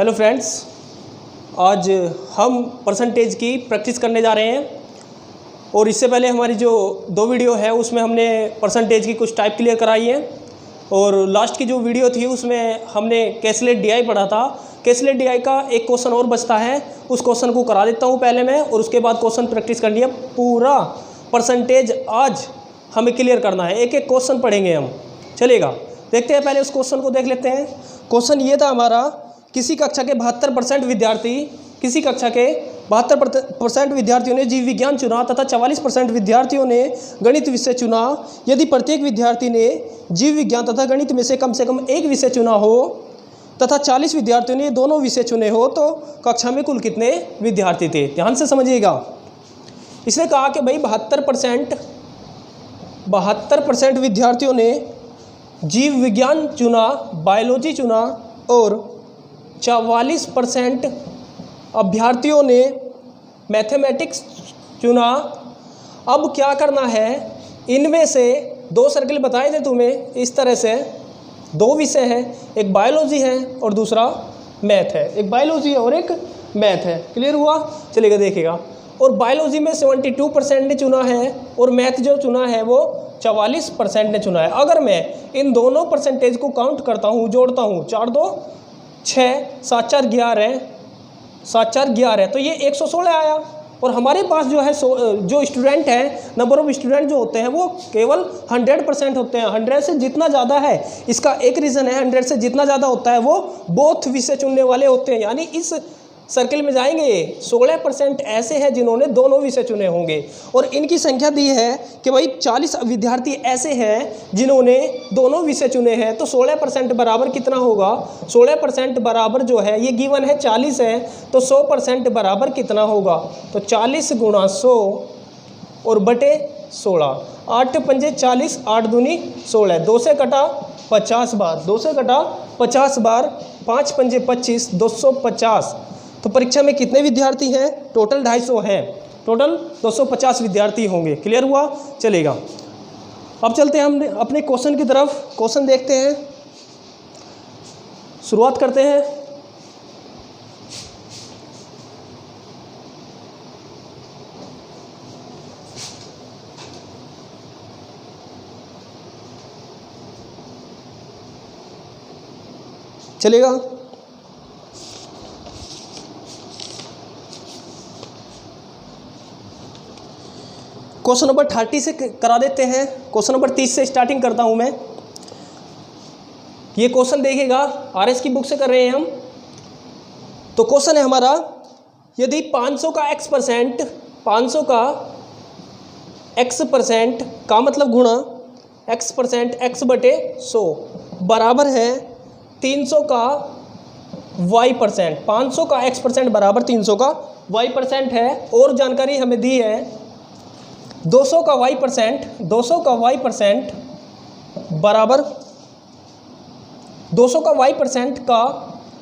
Hello friends, आज हम percentage की प्रैक्टिस करने जा रहे हैं। और इससे पहले हमारी जो 2 वीडियो है उसमें हमने परसेंटेज की कुछ टाइप क्लियर कराई है। और लास्ट की जो वीडियो थी उसमें हमने कैसलेट डीआई पढ़ा था। कैसलेट डीआई का एक क्वेश्चन और बचता है, उस क्वेश्चन को करा देता हूँ पहले मैं, और उसके बाद क्वेश्चन प्रैक्टिस करनी है। पूरा परसेंटेज आज हमें क्लियर करना है, एक एक क्वेश्चन पढ़ेंगे हम। चलेगा, देखते हैं, पहले उस क्वेश्चन को देख लेते हैं। क्वेश्चन ये था हमारा, किसी कक्षा के 72% विद्यार्थियों ने जीव विज्ञान चुना तथा 44% विद्यार्थियों ने गणित विषय चुना। यदि प्रत्येक विद्यार्थी ने जीव विज्ञान तथा गणित में से कम एक विषय चुना हो तथा 40 विद्यार्थियों ने दोनों विषय चुने हो तो कक्षा में कुल कितने विद्यार्थी थे। ध्यान से समझिएगा। इसने कहा कि भाई 72% विद्यार्थियों ने जीव विज्ञान चुना, बायोलॉजी चुना, और 44% अभ्यर्थियों ने मैथमेटिक्स चुना। अब क्या करना है, इनमें से 2 सर्किल बताए थे तुम्हें इस तरह से। 2 विषय हैं, एक बायोलॉजी है और दूसरा मैथ है। एक बायोलॉजी है और एक मैथ है। क्लियर हुआ? चलेगा, देखेगा। और बायोलॉजी में 72% ने चुना है और मैथ जो चुना है वो 44% ने चुना है। अगर मैं इन दोनों परसेंटेज को काउंट करता हूँ, जोड़ता हूँ, 4 2 6, 7 4 11, तो ये 116 आया। और हमारे पास जो है जो स्टूडेंट हैं, नंबर ऑफ स्टूडेंट जो होते हैं वो केवल 100% होते हैं। 100 से जितना ज़्यादा है, इसका एक रीज़न है, 100 से जितना ज़्यादा होता है वो बोथ विषय चुनने वाले होते हैं। यानी इस सर्किल में जाएंगे 16% ऐसे हैं जिन्होंने दोनों विषय चुने होंगे। और इनकी संख्या दी है कि भाई 40 विद्यार्थी ऐसे हैं जिन्होंने दोनों विषय चुने हैं। तो 16% बराबर कितना होगा? 16% बराबर जो है, ये गिवन है 40 है, तो 100% बराबर कितना होगा? तो 40 गुणा 100 और बटे 16। 8 पंजे 40, 8 दूनी 16। 2 से कटा 50 बार, 2 से कटा 50 बार, 5 पंजे 25, 250। तो परीक्षा में कितने विद्यार्थी हैं? टोटल 250 हैं। टोटल 250 विद्यार्थी होंगे। क्लियर हुआ? चलेगा। अब चलते हैं हम अपने क्वेश्चन की तरफ। क्वेश्चन देखते हैं, शुरुआत करते हैं। चलेगा। क्वेश्चन नंबर 30 से करा देते हैं। क्वेश्चन नंबर 30 से स्टार्टिंग करता हूं मैं। ये क्वेश्चन देखिएगा, आरएस की बुक से कर रहे हैं हम। तो क्वेश्चन है हमारा, यदि 500 का x परसेंट का मतलब गुणा x% x बटे 100 बराबर है 300 का y%। 500 का x% बराबर 300 का y% है। और जानकारी हमें दी है 200 का y% बराबर 200 का y% का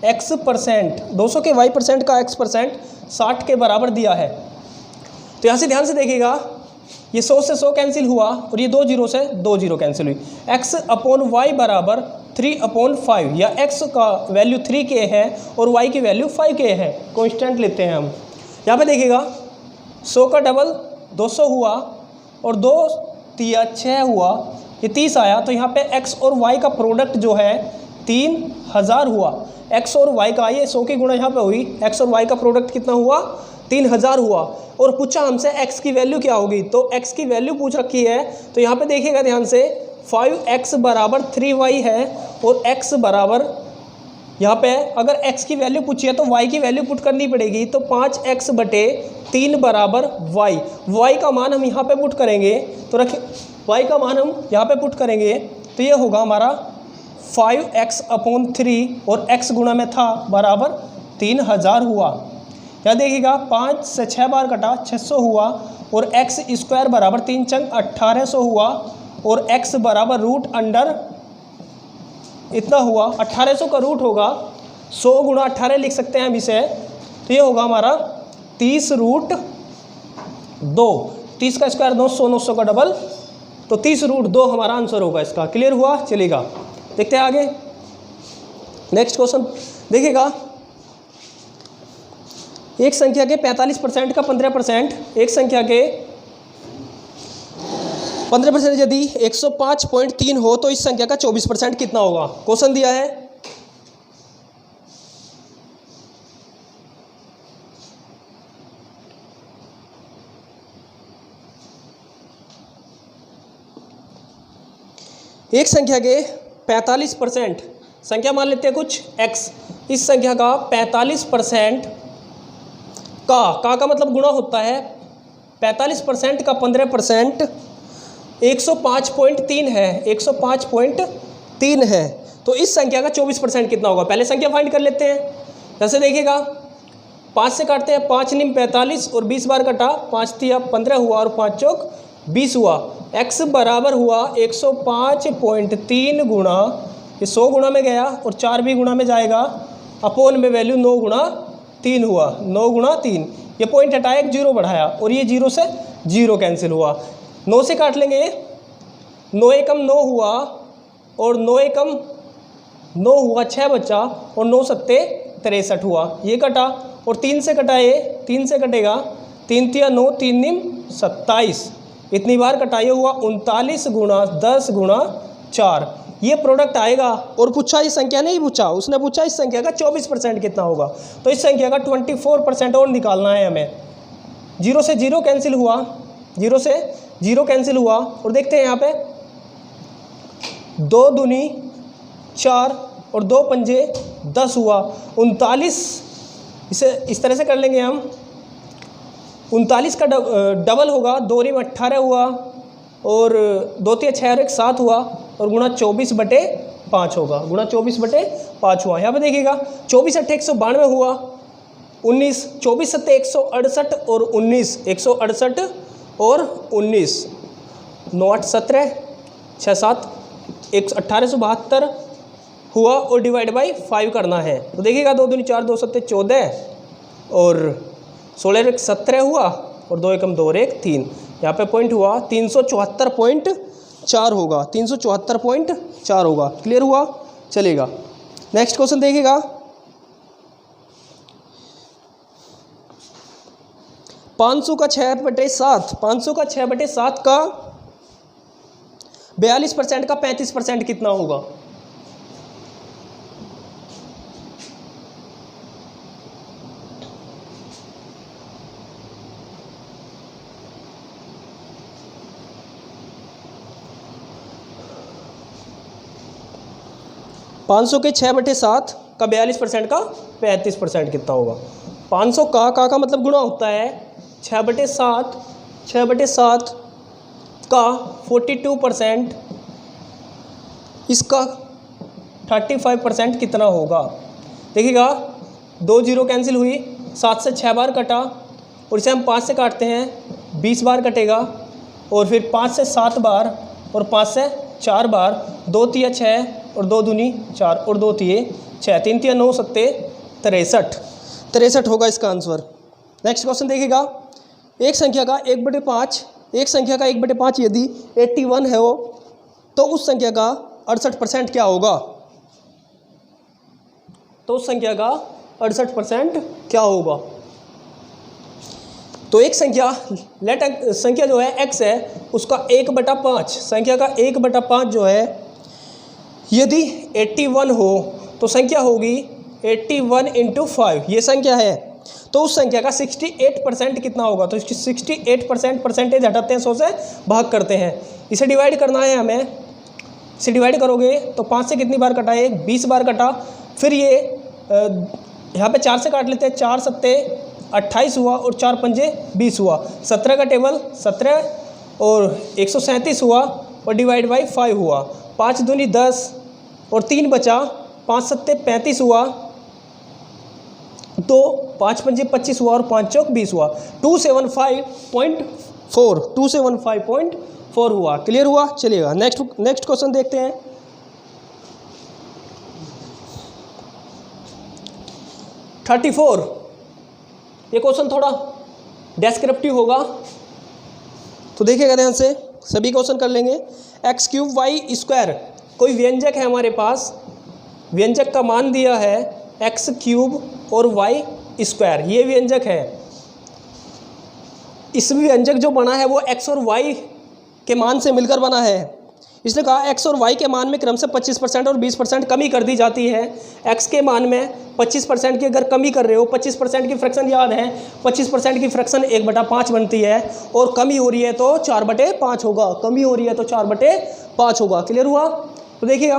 x%, 200 के y% का x% 60 के बराबर दिया है। तो यहाँ से ध्यान से देखिएगा, ये 100 से 100 कैंसिल हुआ और ये 2 0 से 2 0 कैंसिल हुई। x/y बराबर 3/5, या x का वैल्यू 3k है और y की वैल्यू 5k है। कॉन्स्टेंट लेते हैं हम। यहाँ पे देखिएगा, 100 का डबल 200 हुआ और 2 3 6 हुआ, ये 30 आया। तो यहाँ पे x और y का प्रोडक्ट जो है 3000 हुआ। x और y का, ये 100 की गुणा यहाँ पे हुई, x और y का प्रोडक्ट कितना हुआ? 3000 हुआ। और पूछा हमसे x की वैल्यू क्या होगी, तो x की वैल्यू पूछ रखी है। तो यहाँ पे देखिएगा ध्यान से, 5x बराबर 3y है और x बराबर, यहाँ पे अगर x की वैल्यू पूछी है तो y की वैल्यू पुट करनी पड़ेगी। तो 5x बटे 3 बराबर y का मान हम यहाँ पे पुट करेंगे। तो रखिए, y का मान हम यहाँ पे पुट करेंगे तो ये होगा हमारा 5x/3 और x गुणा में था बराबर 3000 हुआ। यहाँ देखिएगा, 5 से 6 बार कटा 600 हुआ और x² बराबर 3 चंग 1800 हुआ और x बराबर रूट अंडर इतना हुआ। 1800 का रूट होगा 100 गुणा 18 लिख सकते हैं हम इसे। तो ये होगा हमारा 30√2। 30 का स्क्वायर 900, 900 का डबल, तो 30√2 हमारा आंसर होगा इसका। क्लियर हुआ? चलेगा, देखते हैं आगे। नेक्स्ट क्वेश्चन देखिएगा, एक संख्या के 45% का 15%, एक संख्या के 15% यदि 105.3 हो तो इस संख्या का 24% कितना होगा? क्वेश्चन दिया है। एक संख्या के 45%, संख्या मान लेते हैं कुछ x, इस संख्या का 45% का मतलब गुणा होता है 45% का 15% 105.3 है, 105.3 है। तो इस संख्या का 24% कितना होगा? पहले संख्या फाइंड कर लेते हैं। जैसे देखिएगा 5 से काटते हैं, 5 निम 45 और 20 बार कटा, 5 तिया 15 हुआ और 5 चौक 20 हुआ। x बराबर हुआ 105.3 गुणा, ये 100 गुणा में गया और 4 भी गुणा में जाएगा, अपोन में वैल्यू 9 गुणा 3 हुआ, 9 गुणा 3। ये पॉइंट हटाया, एक जीरो बढ़ाया और ये जीरो से जीरो कैंसिल हुआ। 9 से काट लेंगे, 9 एकम 9 हुआ और 9 एकम 9 हुआ, 6 बचा और 9 सत्ते 63 हुआ। ये कटा और 3 से कटाए, 3 से कटेगा, 3 तिया 9, 3 निम 27, इतनी बार कटाइए हुआ 39 गुणा 10 गुणा 4। ये प्रोडक्ट आएगा। और पूछा, ये संख्या नहीं पूछा, उसने पूछा इस संख्या का 24% कितना होगा। तो इस संख्या का 24% और निकालना है हमें। 0 से 0 कैंसिल हुआ, 0 से 0 कैंसिल हुआ और देखते हैं यहाँ पे 2 दूनी 4 और 2 पंजे 10 हुआ, 39। इसे इस तरह से कर लेंगे हम, 39 का डबल होगा, 2 रिम 18 हुआ और 2 तिया 6 और 1 7 हुआ और गुणा 24/5 होगा, गुणा 24/5 हुआ। यहाँ पे देखिएगा 24 8 192 हुआ, 19 24 7 168 और 19 168 और 19, 9 8 17 6 7 1872 हुआ और डिवाइड बाई 5 करना है। तो देखिएगा 2 दूनी 4 2 7 14 और 16 1 17 हुआ और 2 एकम 2 और 1 3। यहाँ पे पॉइंट हुआ 374.4 होगा, 374.4 होगा। क्लियर हुआ? चलेगा। नेक्स्ट क्वेश्चन देखिएगा, 500 का 6/7, 500 का 6/7 का 42% का 35% कितना होगा? पाँच के 6/7 का 42% का 35% कितना होगा? 500 का मतलब गुणा होता है 6/7, 6/7 का 42%, इसका 35% कितना होगा? देखिएगा 2 जीरो कैंसिल हुई, 7 से 6 बार कटा और इसे हम 5 से काटते हैं, 20 बार कटेगा और फिर 5 से 7 बार और 5 से 4 बार, 2 तिया 6 और 2 दूनी 4 और 2 तिये 6, 3 तिया 9 सत्ते 63 होगा इसका आंसर। नेक्स्ट क्वेश्चन देखिएगा, एक संख्या का 1/5, एक संख्या का 1/5 यदि 81 है वो, तो उस संख्या का 68% क्या होगा? तो उस संख्या का 68% क्या होगा? तो एक संख्या संख्या जो है x है, उसका 1/5, संख्या का 1/5 जो है यदि 81 हो तो संख्या होगी 81 × 5, ये संख्या है। तो उस संख्या का 68% कितना होगा? तो इसकी 68% परसेंटेज हटाते हैं, 100 से भाग करते हैं, इसे डिवाइड करना है हमें। इसे डिवाइड करोगे तो 5 से कितनी बार कटाए? 20 बार कटा। फिर ये यहाँ पे 4 से काट लेते हैं, 4 सत्ते 28 हुआ और 4 पंजे 20 हुआ, 17 का टेबल 17 और 137 हुआ और डिवाइड बाई 5 हुआ, 5 दूनी 10 और 3 बचा, 5 सत्ते 35 हुआ, तो 5 पंजे 25 हुआ और 5 चौक 20 हुआ, 275.4 हुआ। क्लियर हुआ? चलिएगा नेक्स्ट क्वेश्चन देखते हैं। (34) ये क्वेश्चन थोड़ा डेस्क्रिप्टिव होगा, तो देखिएगा ध्यान से, सभी क्वेश्चन कर लेंगे। x³ y², कोई व्यंजक है हमारे पास, व्यंजक का मान दिया है x³ और y स्क्वायर, ये व्यंजक है। इस व्यंजक जो बना है वो x और y के मान से मिलकर बना है। इसने कहा x और y के मान में क्रम से 25% और 20% कमी कर दी जाती है। x के मान में 25% की अगर कमी कर रहे हो, 25% की फ्रैक्शन याद है, 25% की फ्रैक्शन 1/5 बनती है, और कमी हो रही है तो 4/5 होगा, कमी हो रही है तो 4/5 होगा। क्लियर हुआ? तो देखिएगा,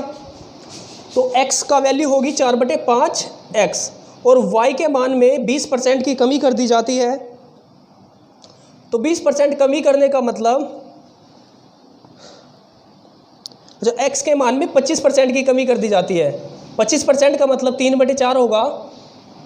तो x का वैल्यू होगी 4/5 x, और y के मान में 20% की कमी कर दी जाती है। तो 20% कमी करने का मतलब जो x के मान में 25% की कमी कर दी जाती है। 25% का मतलब 3/4 होगा,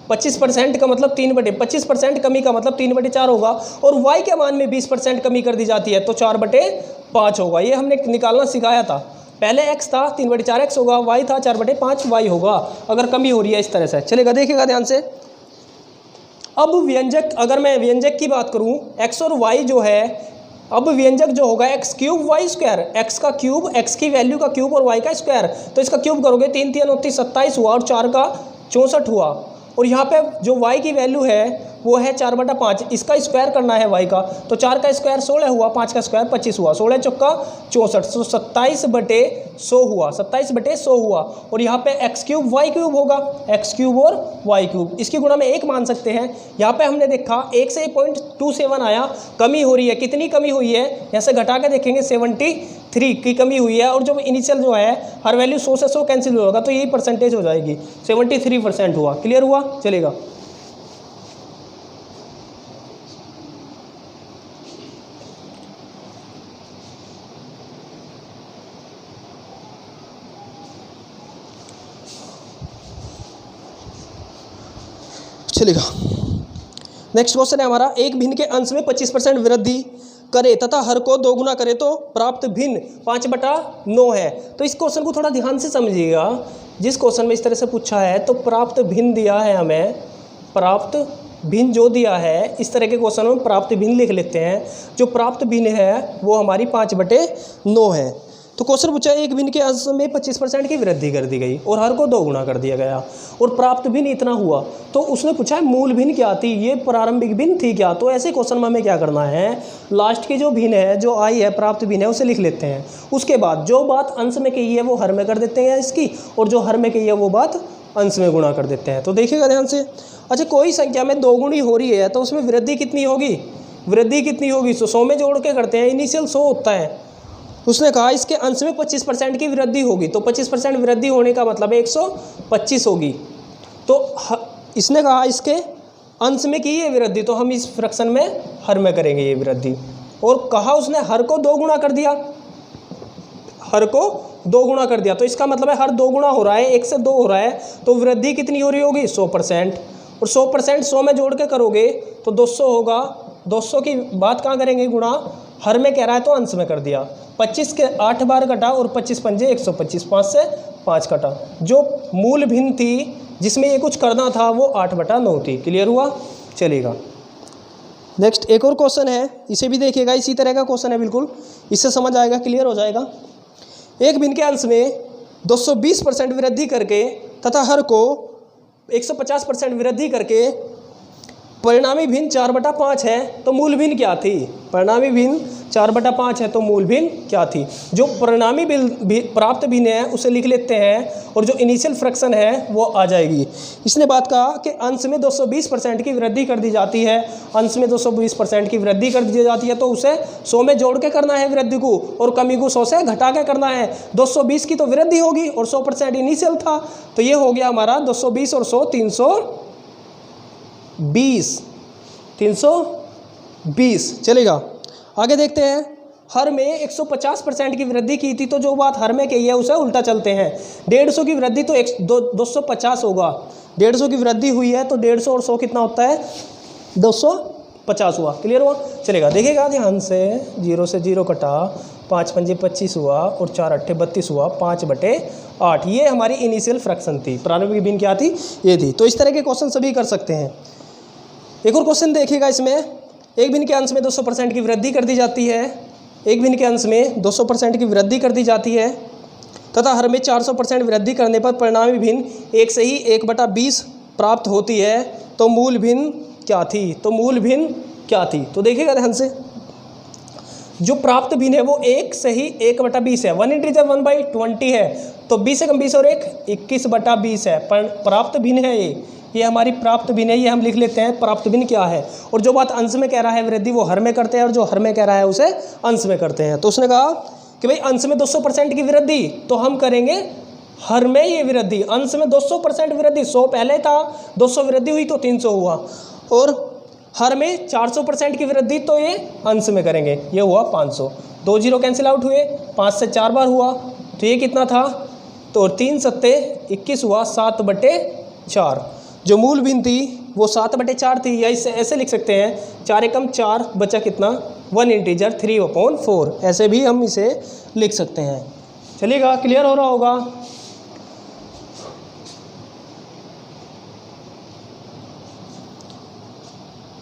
25% का मतलब 25% कमी का मतलब 3/4 होगा, और y के मान में 20% कमी कर दी जाती है तो 4/5 होगा। ये हमने निकालना सिखाया था। पहले x था 3/4 x होगा, y था 4/5 y होगा, अगर कमी हो रही है इस तरह से। चलेगा, देखिएगा ध्यान से। अब व्यंजक, अगर मैं व्यंजक की बात करूं, x और y जो है, अब व्यंजक जो होगा x cube y square, x का क्यूब, x की वैल्यू का क्यूब और y का स्क्वायर, तो इसका क्यूब करोगे 3 3 29 27 हुआ, और 4 का 64 हुआ, और यहाँ पे जो y की वैल्यू है वो है 4/5, इसका स्क्वायर करना है y का, तो 4 का स्क्वायर 16 हुआ, 5 का स्क्वायर 25 हुआ, 16 चौका 64, तो 27/100 हुआ, 27/100 हुआ, और यहाँ पे x क्यूब y क्यूब होगा, x क्यूब और y क्यूब, इसकी गुणा में 1 मान सकते हैं। यहाँ पे हमने देखा 1 से 0.27 आया, कमी हो रही है, कितनी कमी हुई है, यहाँ से घटा के देखेंगे 73 की कमी हुई है, और जो इनिशियल जो है हर वैल्यू 100 से 100 कैंसिल होगा, तो यही परसेंटेज हो जाएगी, 73% हुआ। क्लियर हुआ? चलेगा, चलेगा। नेक्स्ट क्वेश्चन है हमारा, एक भिन्न के अंश में 25% वृद्धि करे तथा हर को 2 गुना करे तो प्राप्त भिन्न 5/9 है। तो इस क्वेश्चन को थोड़ा ध्यान से समझिएगा। जिस क्वेश्चन में इस तरह से पूछा है तो प्राप्त भिन्न दिया है हमें, प्राप्त भिन्न जो दिया है, इस तरह के क्वेश्चन में प्राप्त भिन्न लिख लेते हैं। जो प्राप्त भिन्न है वो हमारी 5/9 है। तो क्वेश्चन पूछा है, एक भिन्न के अंश में 25% की वृद्धि कर दी गई और हर को 2 गुना कर दिया गया, और प्राप्त भिन्न इतना हुआ। तो उसने पूछा है मूल भिन्न क्या थी, ये प्रारंभिक भिन्न थी क्या। तो ऐसे क्वेश्चन में हमें क्या करना है, लास्ट की जो भिन्न है, जो आई है प्राप्त भिन्न है, उसे लिख लेते हैं। उसके बाद जो बात अंश में कही है वो हर में कर देते हैं इसकी, और जो हर में कही है वो बात अंश में गुणा कर देते हैं। तो देखिएगा ध्यान से। अच्छा, कोई संख्या में 2 गुणी हो रही है तो उसमें वृद्धि कितनी होगी, वृद्धि कितनी होगी, तो 100 में जोड़ के करते हैं, इनिशियल 100 होता है। उसने कहा इसके अंश में 25% की वृद्धि होगी, तो 25% वृद्धि होने का मतलब 125 होगी। तो इसने कहा इसके अंश में की ये वृद्धि, तो हम इस फ्रैक्शन में हर में करेंगे ये वृद्धि। और कहा उसने हर को 2 गुना कर दिया, हर को 2 गुना कर दिया, तो इसका मतलब है हर 2 गुना हो रहा है, 1 से 2 हो रहा है, तो वृद्धि कितनी हो रही होगी, 100%। और 100% 100 में जोड़ के करोगे तो 200 होगा। 200 की बात कहाँ करेंगे, गुणा, हर में कह रहा है तो अंश में कर दिया। 25 के 8 बार कटा और 25 पंजे 125, 5 से 5 कटा। जो मूल भिन्न थी जिसमें ये कुछ करना था वो 8/9 थी। क्लियर हुआ? चलेगा। नेक्स्ट एक और क्वेश्चन है, इसे भी देखिएगा, इसी तरह का क्वेश्चन है बिल्कुल, इससे समझ आएगा, क्लियर हो जाएगा। एक भिन्न के अंश में 220% वृद्धि करके तथा हर को 150% वृद्धि करके परिणामी भिन्न 4/5 है, तो मूल भिन्न क्या थी, परिणामी भिन्न 4/5 है तो मूल भिन्न क्या थी। जो परिणामी प्राप्त भिन्न है उसे लिख लेते हैं, और जो इनिशियल फ्रैक्शन है वो आ जाएगी। इसने बात कहा कि अंश में 220% की वृद्धि कर दी जाती है, अंश में 220% की वृद्धि कर दी जाती है, तो उसे 100 में जोड़ के करना है वृद्धि को, और कमी को 100 से घटा के करना है। 220 की तो वृद्धि होगी और 100% इनिशियल था, तो ये हो गया हमारा 220 और 100 320। चलेगा, आगे देखते हैं। हर में 150% की वृद्धि की थी, तो जो बात हर में कही है उसे उल्टा चलते हैं। 150 की वृद्धि तो 250 होगा, 150 की वृद्धि हुई है तो 150 और 100 कितना होता है, 250 हुआ। क्लियर हुआ? चलेगा, देखिएगा ध्यान से। 0 से 0 कटा, 5 पंजे 25 हुआ, और 4 अट्ठे 32 हुआ, 5/8। ये हमारी इनिशियल फ्रैक्शन थी, प्रारंभिक भिन्न क्या थी, ये थी। तो इस तरह के क्वेश्चन सभी कर सकते हैं। एक और क्वेश्चन देखिएगा, इसमें एक भिन्न के अंश में 200% की वृद्धि कर दी जाती है, एक भिन्न के अंश में 200% की वृद्धि कर दी जाती है तथा हर में 400% वृद्धि करने पर परिणामी भिन्न 1 से ही 1/20 प्राप्त होती है। तो मूल भिन्न क्या थी, तो मूल भिन्न क्या थी। तो देखिएगा ध्यान से, जो प्राप्त भिन्न है वो 1 सही 1/20 है। 1 इंटीजर 1/20 है, तो 20 से कम 20 और 1 21/20 है। पर प्राप्त भिन्न है ये हमारी प्राप्त भिन्न है, ये हम लिख लेते हैं प्राप्त भिन्न क्या है। और जो बात अंश में कह रहा है वृद्धि वो हर में करते हैं, और जो हर में कह रहा है उसे अंश में करते हैं। तो उसने कहा कि भाई अंश में 200% की वृद्धि, तो हम करेंगे हर में ये वृद्धि। अंश में 200% वृद्धि, 100 पहले था, 200 वृद्धि हुई तो 300 हुआ। और हर में 400% की वृद्धि, तो ये अंश में करेंगे, ये हुआ 500। 2 जीरो कैंसिल आउट हुए, 5 से 4 बार हुआ, तो ये कितना था, तो 3 सत्ते 21 हुआ, 7/4। जो मूल भिन्न थी वो 7/4 थी, या इसे ऐसे लिख सकते हैं 4 एकम 4, बचा कितना 1 इंटीजर 3/4, ऐसे भी हम इसे लिख सकते हैं। चलिएगा, क्लियर हो रहा होगा।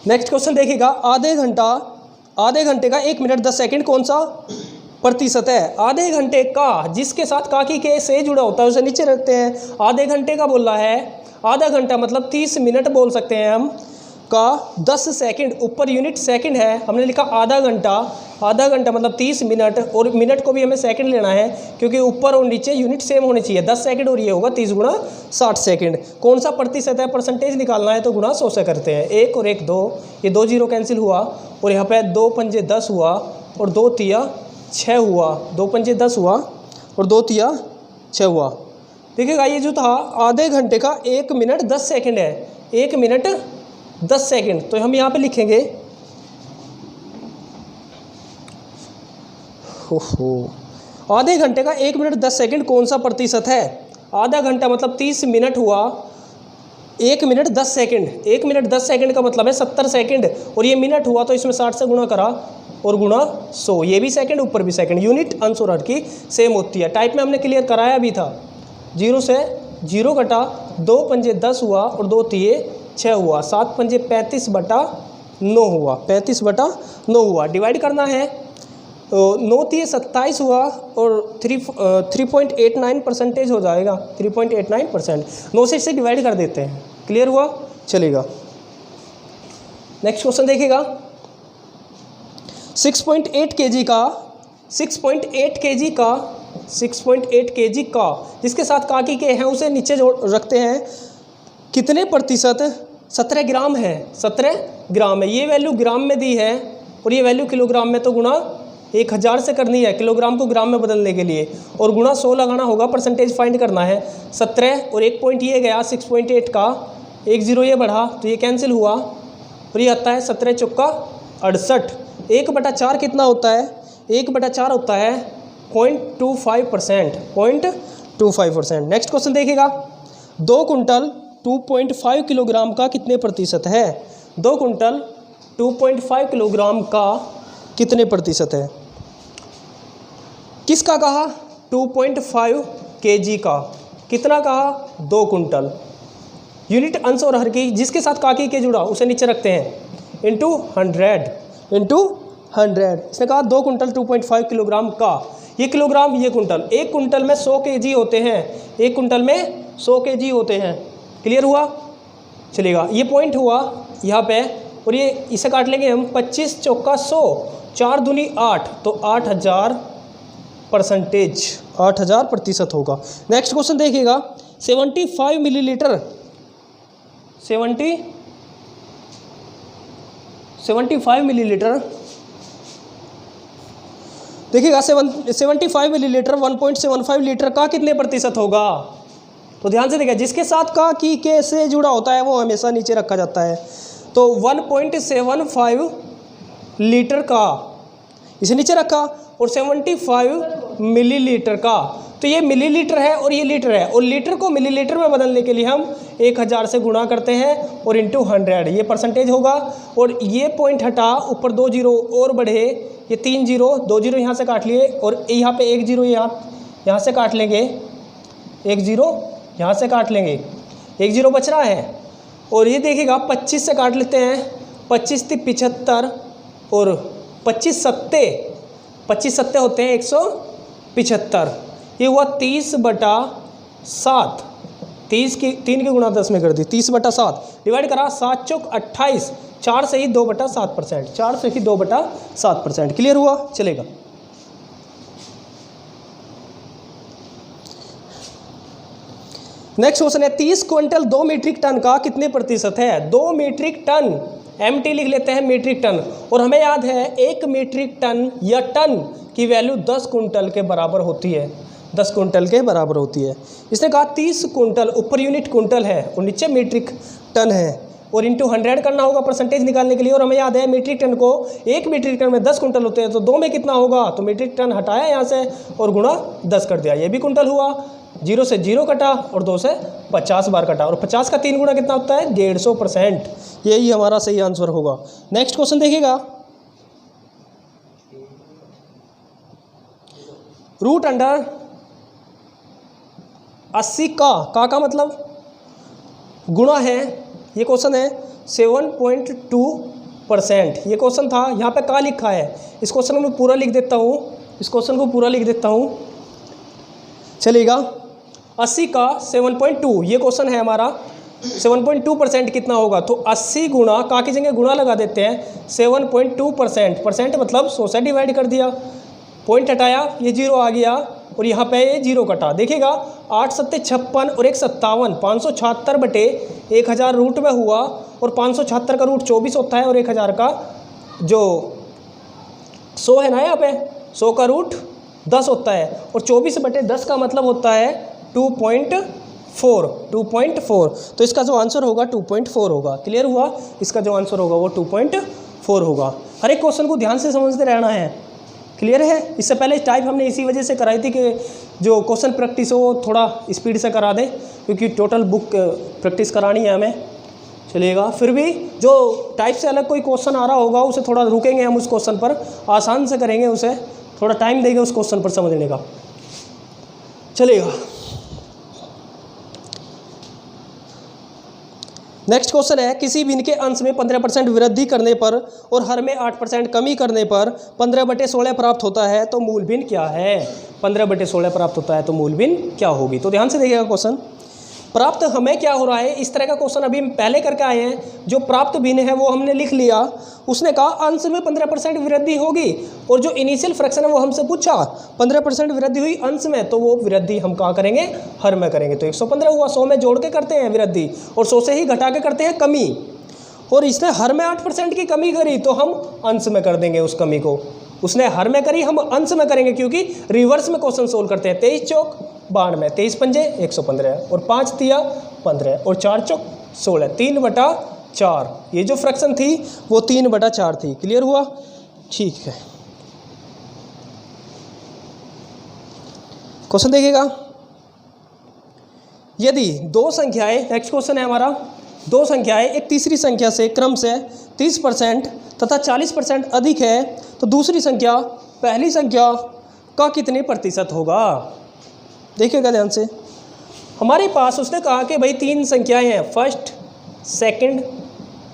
नेक्स्ट क्वेश्चन देखिएगा, आधे घंटे का 1 मिनट 10 सेकंड कौन सा प्रतिशत है। आधे घंटे का जिसके साथ काकी के से जुड़ा होता है उसे नीचे रखते हैं। आधे घंटे का बोल रहा है, आधा घंटा मतलब 30 मिनट बोल सकते हैं हम, का 10 सेकंड, ऊपर यूनिट सेकंड है, हमने लिखा आधा घंटा मतलब 30 मिनट, और मिनट को भी हमें सेकंड लेना है क्योंकि ऊपर और नीचे यूनिट सेम होने चाहिए। 10 सेकंड और ये होगा 30 गुणा 60 सेकंड। कौन सा प्रतिशत है, परसेंटेज निकालना है, तो गुणा 100 से करते हैं। 1 और 1 2, ये 2 जीरो कैंसिल हुआ, और यहाँ पे 2 पंजे 10 हुआ, और 2 तिया 6 हुआ। 2 पंजे 10 हुआ, और 2 तिया 6 हुआ। देखिएगा, ये जो था आधे घंटे का 1 मिनट 10 सेकंड है, 1 मिनट 10 सेकंड, तो हम यहाँ पे लिखेंगे, आधे घंटे का 1 मिनट 10 सेकंड कौन सा प्रतिशत है। आधा घंटा मतलब 30 मिनट हुआ, 1 मिनट 10 सेकंड, 1 मिनट 10 सेकंड का मतलब है 70 सेकंड, और ये मिनट हुआ तो इसमें 60 से गुणा करा और गुणा 100, ये भी सेकंड ऊपर भी सेकंड। यूनिट अंश और हर की सेम होती है। टाइप में हमने क्लियर कराया भी था। 0 से 0 घटा, 2 पंजे 10 हुआ, और 2 तिये 6 हुआ, 7 पंजे 35/9 हुआ, 35/9 हुआ। डिवाइड करना है, तो 9 तिये 27 हुआ, और 3.89% हो जाएगा, 3.89%। 9 से इसे डिवाइड कर देते हैं। क्लियर हुआ, चलेगा। नेक्स्ट क्वेश्चन देखिएगा, 6.8 kg का जिसके साथ काकी के हैं उसे नीचे जोड़ रखते हैं, कितने प्रतिशत 17 ग्राम है। 17 ग्राम है, ये वैल्यू ग्राम में दी है, और ये वैल्यू किलोग्राम में, तो गुणा 1000 से करनी है किलोग्राम को ग्राम में बदलने के लिए, और गुणा 100 लगाना होगा, परसेंटेज फाइंड करना है। 17 और 1 पॉइंट ये गया 6.8 का, 1 0 ये बढ़ा, तो ये कैंसिल हुआ, और ये आता है 17 चौका 68। 1/4 कितना होता है, 1/4 होता है 0.25%, 0.25%। नेक्स्ट क्वेश्चन देखिएगा, 2 कुंटल 2.5 किलोग्राम का कितने प्रतिशत है। 2 कुंटल 2.5 किलोग्राम का कितने प्रतिशत है। किसका कहा, 2.5 kg का, कितना कहा, 2 कुंटल। यूनिट अंश और हर की जिसके साथ काकी के जुड़ा उसे नीचे रखते हैं, इंटू 100। इसने कहा 2 कुंटल 2.5 किलोग्राम का, ये किलोग्राम ये कुंटल, 1 कुंटल में 100 kg होते हैं, 1 कुंटल में 100 kg होते हैं। क्लियर हुआ, चलेगा। ये पॉइंट हुआ यहाँ पे, और ये इसे काट लेंगे हम, 25 चौका 100, 4 दूनी 8, तो 8000 प्रतिशत होगा। नेक्स्ट क्वेश्चन देखिएगा, 75 मिलीलीटर 75 मिलीलीटर देखिएगा, 75 मिलीलीटर 1.75 लीटर का कितने प्रतिशत होगा। तो ध्यान से देखिए, जिसके साथ का की के से जुड़ा होता है वो हमेशा नीचे रखा जाता है। तो 1.75 लीटर का इसे नीचे रखा, और 75 मिलीलीटर का, तो ये मिलीलीटर है और ये लीटर है, और लीटर को मिलीलीटर में बदलने के लिए हम 1000 से गुणा करते हैं और इंटू 100, ये परसेंटेज होगा। और ये पॉइंट हटा, ऊपर 2 जीरो और बढ़े, ये 3 जीरो, 2 जीरो यहाँ से काट लिए, और यहाँ पे 1 जीरो यहाँ से काट लेंगे, 1 जीरो यहाँ से काट लेंगे, 1 जीरो बच रहा है। और ये देखिएगा 25 से काट लेते हैं, 25 × 75, और 25 सत्ते होते हैं 175, ये हुआ 30/7, 3 की गुणा 10 में कर दी, 30/7 डिवाइड करा 7 चौक 28, 4 से ही 2/7%, 4 से ही 2/7%। क्लियर हुआ? चलेगा। नेक्स्ट क्वेश्चन है 30 क्विंटल 2 मीट्रिक टन का कितने प्रतिशत है? 2 मीट्रिक टन, MT लिख लेते हैं मीट्रिक टन, और हमें याद है 1 मीट्रिक टन या टन की वैल्यू 10 कुंटल के बराबर होती है, 10 कुंटल के बराबर होती है। इसने कहा 30 कुंटल, ऊपर यूनिट कुंटल है और नीचे मीट्रिक टन है, और इंटू 100 करना होगा परसेंटेज निकालने के लिए। और हमें याद है मीट्रिक टन को 1 मीट्रिक टन में 10 कुंटल होते हैं, तो 2 में कितना होगा? तो मीट्रिक टन हटाया यहाँ से और गुणा 10 कर दिया, ये भी कुंटल हुआ। 0 से 0 कटा और 2 से 50 बार कटा, और 50 का 3 गुना कितना होता है? 150%। यही हमारा सही आंसर होगा। नेक्स्ट क्वेश्चन देखिएगा, रूट अंडर 80 का मतलब गुणा है। ये क्वेश्चन है 7.2%। ये क्वेश्चन था, यहाँ पे का लिखा है, इस क्वेश्चन को मैं पूरा लिख देता हूँ, इस क्वेश्चन को पूरा लिख देता हूँ, चलेगा। 80 का 7.2, ये क्वेश्चन है हमारा। 7.2% कितना होगा? तो 80 गुणा, का की जगह गुणा लगा देते हैं, 7.2%, परसेंट मतलब 100 से डिवाइड कर दिया, पॉइंट हटाया, ये 0 आ गया, और यहाँ पे ये 0 कटा। देखिएगा 8 सत्ते 56 और 1 57, 576/1000 रूट में हुआ, और 576 का रूट 24 होता है, और 1000 का जो 100 है ना, यहाँ पे 100 का रूट 10 होता है, और 24/10 का मतलब होता है 2.4। तो इसका जो आंसर होगा 2.4 होगा। क्लियर हुआ? इसका जो आंसर होगा वो 2.4 होगा। हर एक क्वेश्चन को ध्यान से समझते रहना है। क्लियर है? इससे पहले टाइप हमने इसी वजह से कराई थी कि जो क्वेश्चन प्रैक्टिस हो थोड़ा स्पीड से करा दें, क्योंकि टोटल बुक प्रैक्टिस करानी है हमें। चलिएगा, फिर भी जो टाइप से अलग कोई क्वेश्चन आ रहा होगा उसे थोड़ा रुकेंगे हम, उस क्वेश्चन पर आसान से करेंगे, उसे थोड़ा टाइम देंगे उस क्वेश्चन पर समझने का। चलिएगा, नेक्स्ट क्वेश्चन है किसी भिन्न के अंश में 15% वृद्धि करने पर और हर में 8% कमी करने पर 15/16 प्राप्त होता है, तो मूल भिन्न क्या है? 15/16 प्राप्त होता है तो मूल भिन्न क्या होगी? तो ध्यान से देखिएगा क्वेश्चन। प्राप्त हमें क्या हो रहा है, इस तरह का क्वेश्चन अभी हम पहले करके आए हैं। जो प्राप्त भिन्न है वो हमने लिख लिया। उसने कहा अंश में 15% वृद्धि होगी, और जो इनिशियल फ्रैक्शन है वो हमसे पूछा 15% वृद्धि हुई अंश में, तो वो वृद्धि हम कहाँ करेंगे? हर में करेंगे। तो 115 हुआ, 100 में जोड़ के करते हैं वृद्धि, और 100 से ही घटा के करते हैं कमी, और इसने हर में 8% की कमी करी, तो हम अंश में कर देंगे उस कमी को। उसने हर में करी, हम अंश में करेंगे, क्योंकि रिवर्स में क्वेश्चन सोल्व करते हैं। 23 चौक 92, 23 पंजे 115, और 5 तिया 15, और 4 चौक 16, 3/4। ये जो फ्रैक्शन थी वो 3/4 थी। क्लियर हुआ? ठीक है, क्वेश्चन देखिएगा। यदि दो संख्याएं, नेक्स्ट क्वेश्चन है हमारा, दो संख्याएं एक तीसरी संख्या से क्रम से 30% तथा 40% अधिक है, तो दूसरी संख्या पहली संख्या का कितने प्रतिशत होगा? देखिएगा ध्यान से। हमारे पास उसने कहा कि भाई 3 संख्याएं हैं, फर्स्ट, सेकंड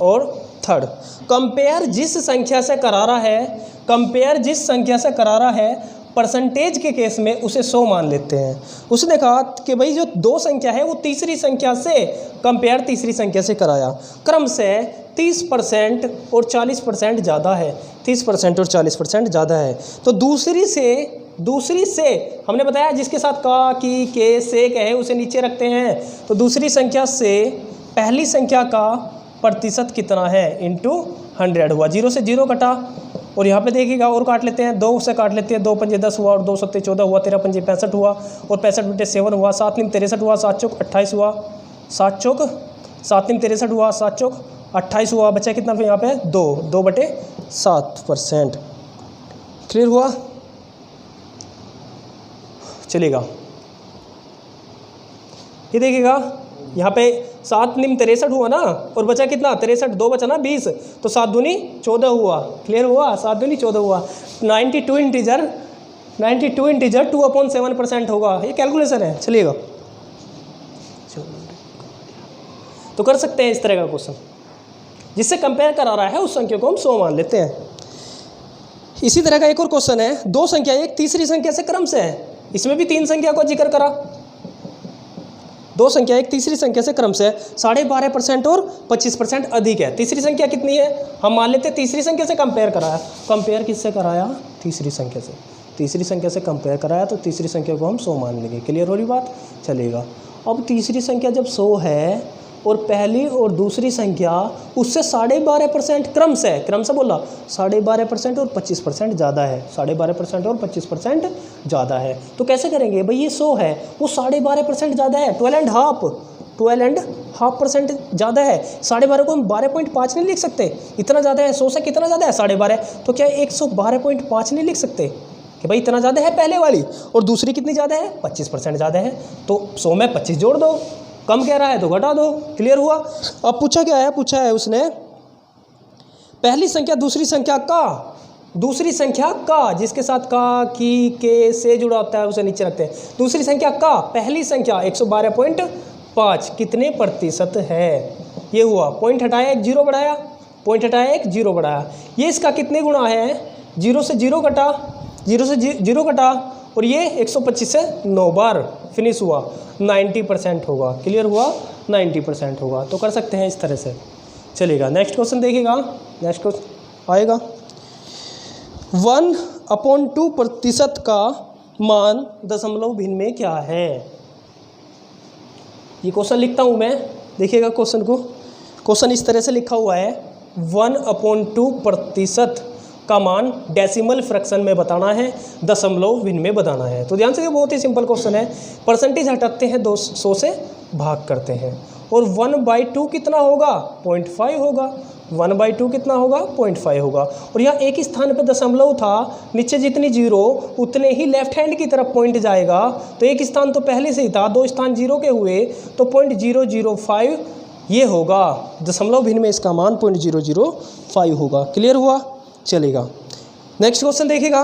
और थर्ड। कंपेयर जिस संख्या से करा रहा है, कंपेयर जिस संख्या से करा रहा है, परसेंटेज के केस में उसे 100 मान लेते हैं। उसने कहा कि भाई जो 2 संख्या है वो तीसरी संख्या से कंपेयर तीसरी संख्या से कराया, क्रम से 30% और 40% ज़्यादा है, 30% और 40% ज़्यादा है। तो दूसरी से हमने बताया जिसके साथ का, की, के, से कहे उसे नीचे रखते हैं, तो दूसरी संख्या से पहली संख्या का प्रतिशत कितना है इंटू 100 हुआ। 0 से 0 कटा, और यहाँ पे देखिएगा और काट लेते हैं, 2 से काट लेते हैं, 2 पंजे 10 हुआ, और 2 सत्ते 14 हुआ, 13 पंजे 65 हुआ, और 65/7 हुआ, 7 नीम 63 हुआ, 7 चौक 28 हुआ, 7 नीम 63 हुआ, 7 चौक 28 हुआ, बचा कितना फिर यहाँ पे 2/7%। क्लियर हुआ? चलेगा, ये देखिएगा यहाँ पे 7 नीम 63 हुआ ना, और बचा कितना 63, 2 बचा ना 20, तो 7 दूनी 14 हुआ। क्लियर हुआ? 7 दूनी 14 हुआ। 92 इंटीजर 2/7% होगा। ये कैलकुलेशन है। चलिएगा, तो कर सकते हैं इस तरह का क्वेश्चन, जिससे कंपेयर करा रहा है उस संख्या को हम 100 मान लेते हैं। इसी तरह का एक और क्वेश्चन है, 2 संख्या एक तीसरी संख्या से क्रम से है, इसमें भी 3 संख्या को जिक्र करा। दो संख्या एक तीसरी संख्या से क्रमशः 12.5% और 25% अधिक है। तीसरी संख्या कितनी है, हम मान लेते हैं तीसरी संख्या से कंपेयर कराया। कंपेयर किससे कराया, तीसरी संख्या से। तीसरी संख्या से कंपेयर कराया तो तीसरी संख्या को हम 100 मान लेंगे। क्लियर हो रही बात, चलेगा। अब तीसरी संख्या जब 100 है और पहली और दूसरी संख्या उससे 12.5% क्रमशः बोला 12.5% और 25% ज़्यादा है, 12.5% और 25% ज़्यादा है। तो कैसे करेंगे भाई, ये 100 है, वो 12.5% ज़्यादा है, 12.5% ज़्यादा है। 12.5 को हम 12.5 नहीं लिख सकते, इतना ज़्यादा है। 100 से कितना ज़्यादा है, 12.5, तो क्या 112.5 नहीं लिख सकते कि भाई इतना ज़्यादा है पहले वाली, और दूसरी कितनी ज़्यादा है, 25% ज़्यादा है। तो 100 में 25 जोड़ दो, कम कह रहा है तो घटा दो। क्लियर हुआ। अब पूछा क्या है, पूछा है उसने पहली संख्या दूसरी संख्या का जिसके साथ का, की, के, से जुड़ा होता है उसे नीचे रखते हैं। दूसरी संख्या का पहली संख्या 112.5 कितने प्रतिशत है, ये हुआ। पॉइंट हटाया, एक जीरो बढ़ाया, पॉइंट हटाया, एक जीरो बढ़ाया। ये इसका कितने गुणा है, जीरो से जीरो कटा, जीरो से जीरो कटा, और ये 125 से 9 बार फिनिश हुआ, 90% होगा। क्लियर हुआ, 90% होगा। तो कर सकते हैं इस तरह से, चलेगा। नेक्स्ट क्वेश्चन देखिएगा, नेक्स्ट क्वेश्चन आएगा 1/2% का मान दशमलव भिन्न में क्या है। ये क्वेश्चन लिखता हूँ मैं, देखिएगा क्वेश्चन को। क्वेश्चन इस तरह से लिखा हुआ है 1/2% का मान डेसिमल फ्रैक्शन में बताना है, दशमलव भिन्न में बताना है। तो ध्यान से, ये बहुत ही सिंपल क्वेश्चन है। परसेंटेज हटाते हैं, 200 से भाग करते हैं, और 1/2 कितना होगा, 0.5 होगा। 1/2 कितना होगा, 0.5 होगा। और यहाँ एक स्थान पर दशमलव था, नीचे जितनी जीरो उतने ही लेफ्ट हैंड की तरफ पॉइंट जाएगा। तो एक स्थान तो पहले से ही था, 2 स्थान जीरो के हुए, तो 0.005 ये होगा। दशमलव भिन्न में इसका मान 0.005 होगा। क्लियर हुआ, चलेगा। नेक्स्ट क्वेश्चन देखिएगा,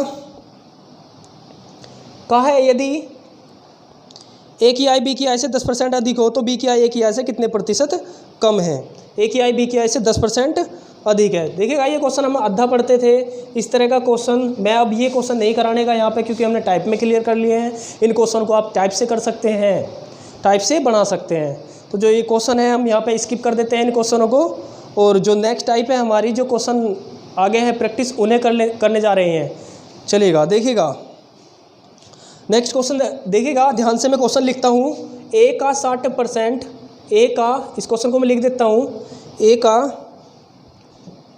कहा है यदि ए की आई बी की आई से 10% अधिक हो तो बी की आई ए की आई से कितने प्रतिशत कम है। ए की आई बी की आई से 10% अधिक है। देखिएगा, ये क्वेश्चन हम आधा पढ़ते थे, इस तरह का क्वेश्चन। मैं अब ये क्वेश्चन नहीं कराने का यहाँ पे, क्योंकि हमने टाइप में क्लियर कर लिए हैं। इन क्वेश्चन को आप टाइप से कर सकते हैं, टाइप से बना सकते हैं। तो जो ये क्वेश्चन है हम यहाँ पे स्किप कर देते हैं इन क्वेश्चनों को, और जो नेक्स्ट टाइप है हमारी, जो क्वेश्चन आगे हैं प्रैक्टिस, उन्हें करने जा रहे हैं। चलेगा, देखिएगा नेक्स्ट क्वेश्चन देखिएगा ध्यान से। मैं क्वेश्चन लिखता हूँ, ए का 60%, ए का, इस क्वेश्चन को मैं लिख देता हूँ, ए का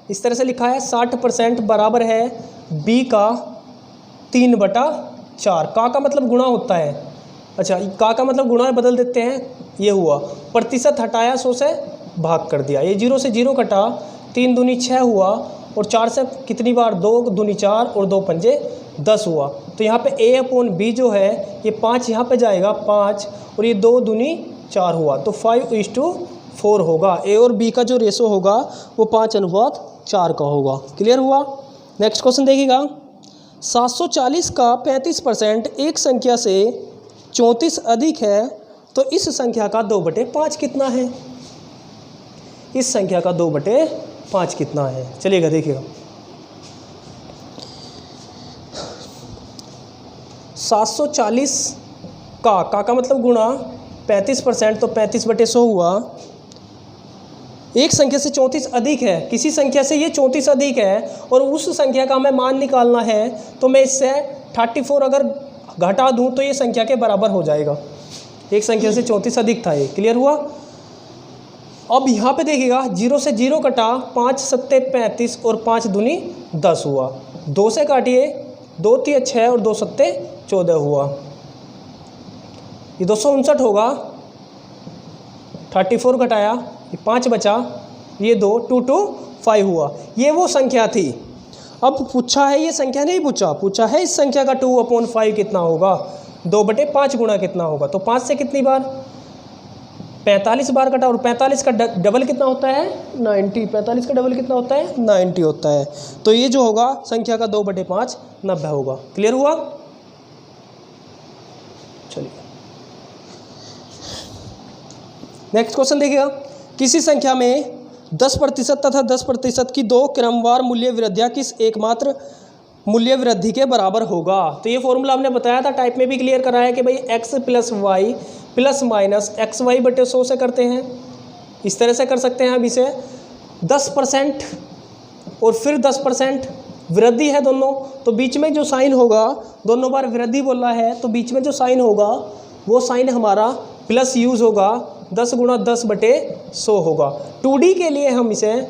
इस तरह से लिखा है 60% बराबर है बी का 3/4। का मतलब गुणा होता है, अच्छा का मतलब गुणा बदल देते हैं, ये हुआ। प्रतिशत हटाया, 100 से भाग कर दिया, ये 0 से 0 कटा, 3 दूनी 6 हुआ, और 4 से कितनी बार, 2 दूनी 4 और 2 पंजे 10 हुआ। तो यहाँ पे A/B जो है ये 5 यहाँ पे जाएगा, 5, और ये 2 दूनी 4 हुआ, तो 5:4 होगा। ए और बी का जो रेशो होगा वो 5:4 का होगा। क्लियर हुआ। नेक्स्ट क्वेश्चन देखिएगा, 740 का 35% एक संख्या से 34 अधिक है तो इस संख्या का 2/5 कितना है। इस संख्या का 2/5 कितना है, चलिएगा देखिएगा। 740 का मतलब गुणा 35%, तो 35/100 हुआ। एक संख्या से 34 अधिक है, किसी संख्या से ये 34 अधिक है और उस संख्या का हमें मान निकालना है, तो मैं इससे 34 अगर घटा दूं तो ये संख्या के बराबर हो जाएगा। एक संख्या से 34 अधिक था ये। क्लियर हुआ। अब यहाँ पे देखिएगा 0 से 0 कटा, 5 सत्ते 35 और 5 दूनी 10 हुआ। 2 से काटिए, 2 3 6 और 2 सत्ते 14 हुआ, ये 259 होगा। 34 घटाया, ये 5 बचा, ये 2 225 हुआ। ये वो संख्या थी। अब पूछा है, ये संख्या नहीं पूछा है इस संख्या का 2/5 कितना होगा, 2/5 गुणा कितना होगा। तो 5 से कितनी बार, 45 बार कटा, और 45 का डबल कितना होता है, 90। 45 का डबल कितना होता है, 90 होता है। तो ये जो होगा संख्या का 2/5 90 होगा। क्लियर हुआ। चलिए नेक्स्ट क्वेश्चन देखिएगा, किसी संख्या में 10% तथा 10% की 2 क्रमवार मूल्य वृद्धियाँ किस एकमात्र मूल्य वृद्धि के बराबर होगा। तो ये फॉर्मूला हमने बताया था, टाइप में भी क्लियर कराया कि भाई x plus Y plus minus X Y बटे 100 से करते हैं। इस तरह से कर सकते हैं अब इसे 10% और फिर 10% वृद्धि है दोनों, तो बीच में जो साइन होगा, दोनों बार वृद्धि बोला है तो बीच में जो साइन होगा वो साइन हमारा प्लस यूज़ होगा, 10 गुणा 10 बटे 100 होगा। 2D के लिए हम इसे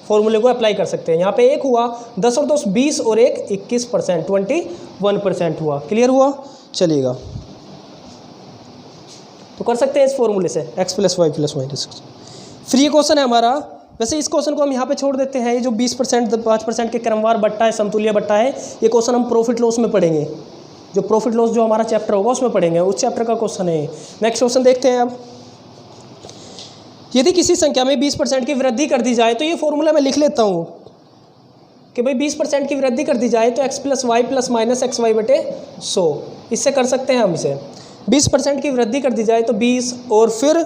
फॉर्मूले को अप्लाई कर सकते हैं। यहाँ पे एक हुआ 10 और 2 20 और एक 21%, 21% हुआ। क्लियर हुआ? चलिएगा, तो कर सकते हैं इस फॉर्मूले से x plus Y plus minus. फिर ये क्वेश्चन है हमारा, वैसे इस क्वेश्चन को हम यहाँ पे छोड़ देते हैं। ये जो 20% 5% के क्रमवार बट्टा है, समतुल्य बट्टा है, ये क्वेश्चन हम प्रॉफिट लॉस में पढ़ेंगे। जो प्रॉफिट लॉस जो हमारा चैप्टर होगा उसमें पढ़ेंगे, उस चैप्टर का क्वेश्चन है। नेक्स्ट क्वेश्चन देखते हैं अब। यदि किसी संख्या में 20% की वृद्धि कर दी जाए, तो ये फॉर्मूला मैं लिख लेता हूँ कि भाई 20% की वृद्धि कर दी जाए तो x plus Y plus minus X Y बटे 100, इससे कर सकते हैं हम इसे। 20% की वृद्धि कर दी जाए तो 20 और फिर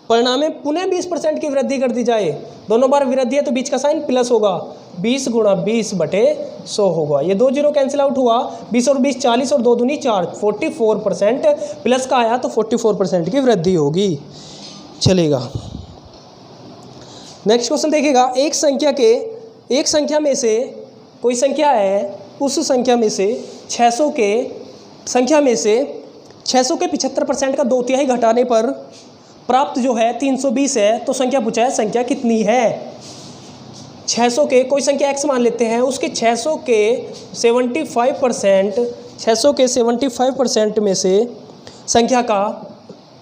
परिणाम में पुनः 20% की वृद्धि कर दी जाए, दोनों बार वृद्धि है तो बीच का साइन प्लस होगा, 20 गुणा 20 बटे 100 होगा। ये 2 जीरो कैंसिल आउट हुआ, 20 और 20 40 और 2 दूनी 4, 44% प्लस का आया तो 44% की वृद्धि होगी। चलेगा, नेक्स्ट क्वेश्चन देखिएगा। एक संख्या में से कोई संख्या है, उस संख्या में से 600 के 75% का 2/3 घटाने पर प्राप्त जो है 320 है, तो संख्या पूछा है संख्या कितनी है। 600 के कोई संख्या x मान लेते हैं, उसके 600 के 75% में से संख्या का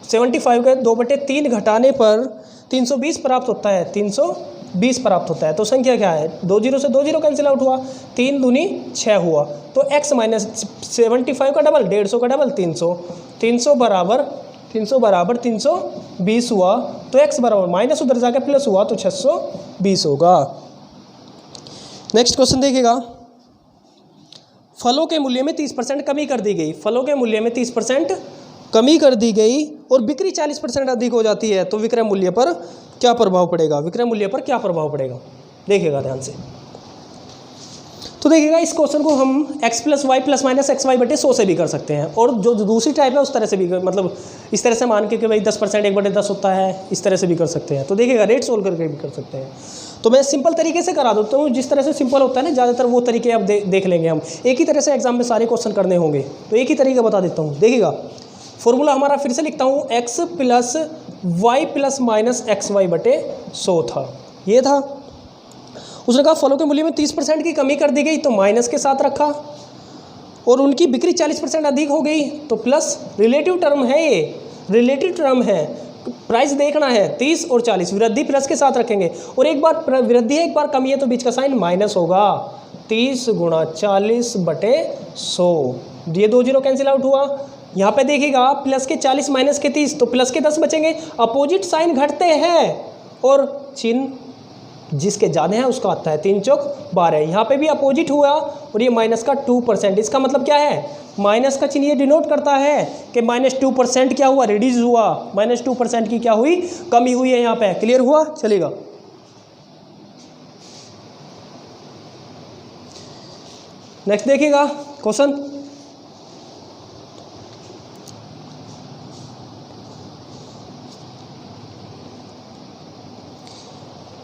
75 के 2/3 घटाने पर 320 प्राप्त होता है, 320 प्राप्त होता है। तो संख्या क्या है? 2 जीरो से 2 जीरो कैंसिल आउट हुआ, 3 दूनी 6 हुआ, तो x माइनस 75 का डबल 150 का डबल 300, 300 बराबर 320 हुआ, तो x बराबर माइनस उधर जाकर प्लस हुआ तो 620 होगा। नेक्स्ट क्वेश्चन देखिएगा। फलों के मूल्य में 30% कमी कर दी गई, फलों के मूल्य में 30% कमी कर दी गई और बिक्री 40% अधिक हो जाती है, तो विक्रय मूल्य पर क्या प्रभाव पड़ेगा? विक्रय मूल्य पर क्या प्रभाव पड़ेगा, देखिएगा ध्यान से। तो देखिएगा, इस क्वेश्चन को हम x plus Y plus minus X Y बटे 100 से भी कर सकते हैं, और जो दूसरी टाइप है उस तरह से भी मतलब इस तरह से मान के कि भाई 10% 1/10 होता है, इस तरह से भी कर सकते हैं। तो देखिएगा, रेट सोल्व करके भी कर सकते हैं। तो मैं सिंपल तरीके से करा देता हूँ, जिस तरह से सिंपल होता है ना, ज़्यादातर वो तरीके अब देख लेंगे हम। एक ही तरह से एग्जाम में सारे क्वेश्चन करने होंगे, तो एक ही तरीका बता देता हूँ। देखिएगा, फॉर्मूला हमारा फिर से लिखता हूँ, x plus Y plus minus X Y बटे 100 था, ये था। उसने कहा फलों के मूल्य में 30% की कमी कर दी गई, तो माइनस के साथ रखा, और उनकी बिक्री 40% अधिक हो गई, तो प्लस। रिलेटिव टर्म है, ये रिलेटिव टर्म है, प्राइस देखना है 30 और 40, वृद्धि प्लस के साथ रखेंगे, और एक बार वृद्धि है एक बार कमी है तो बीच का साइन माइनस होगा, 30 गुणा 40 बटे 100। ये 2 जीरो कैंसिल आउट हुआ। यहाँ पे देखिएगा, प्लस के 40 माइनस के 30, तो प्लस के 10 बचेंगे। अपोजिट साइन घटते हैं और चिन्ह जिसके ज़्यादा है उसका आता है, 3 चौक 12। यहाँ पे भी अपोजिट हुआ और ये माइनस का 2%, इसका मतलब क्या है? माइनस का चिन्ह ये डिनोट करता है कि -2% क्या हुआ? रिड्यूस हुआ, -2% की क्या हुई? कमी हुई है यहाँ पे। क्लियर हुआ? चलेगा, नेक्स्ट देखिएगा क्वेश्चन।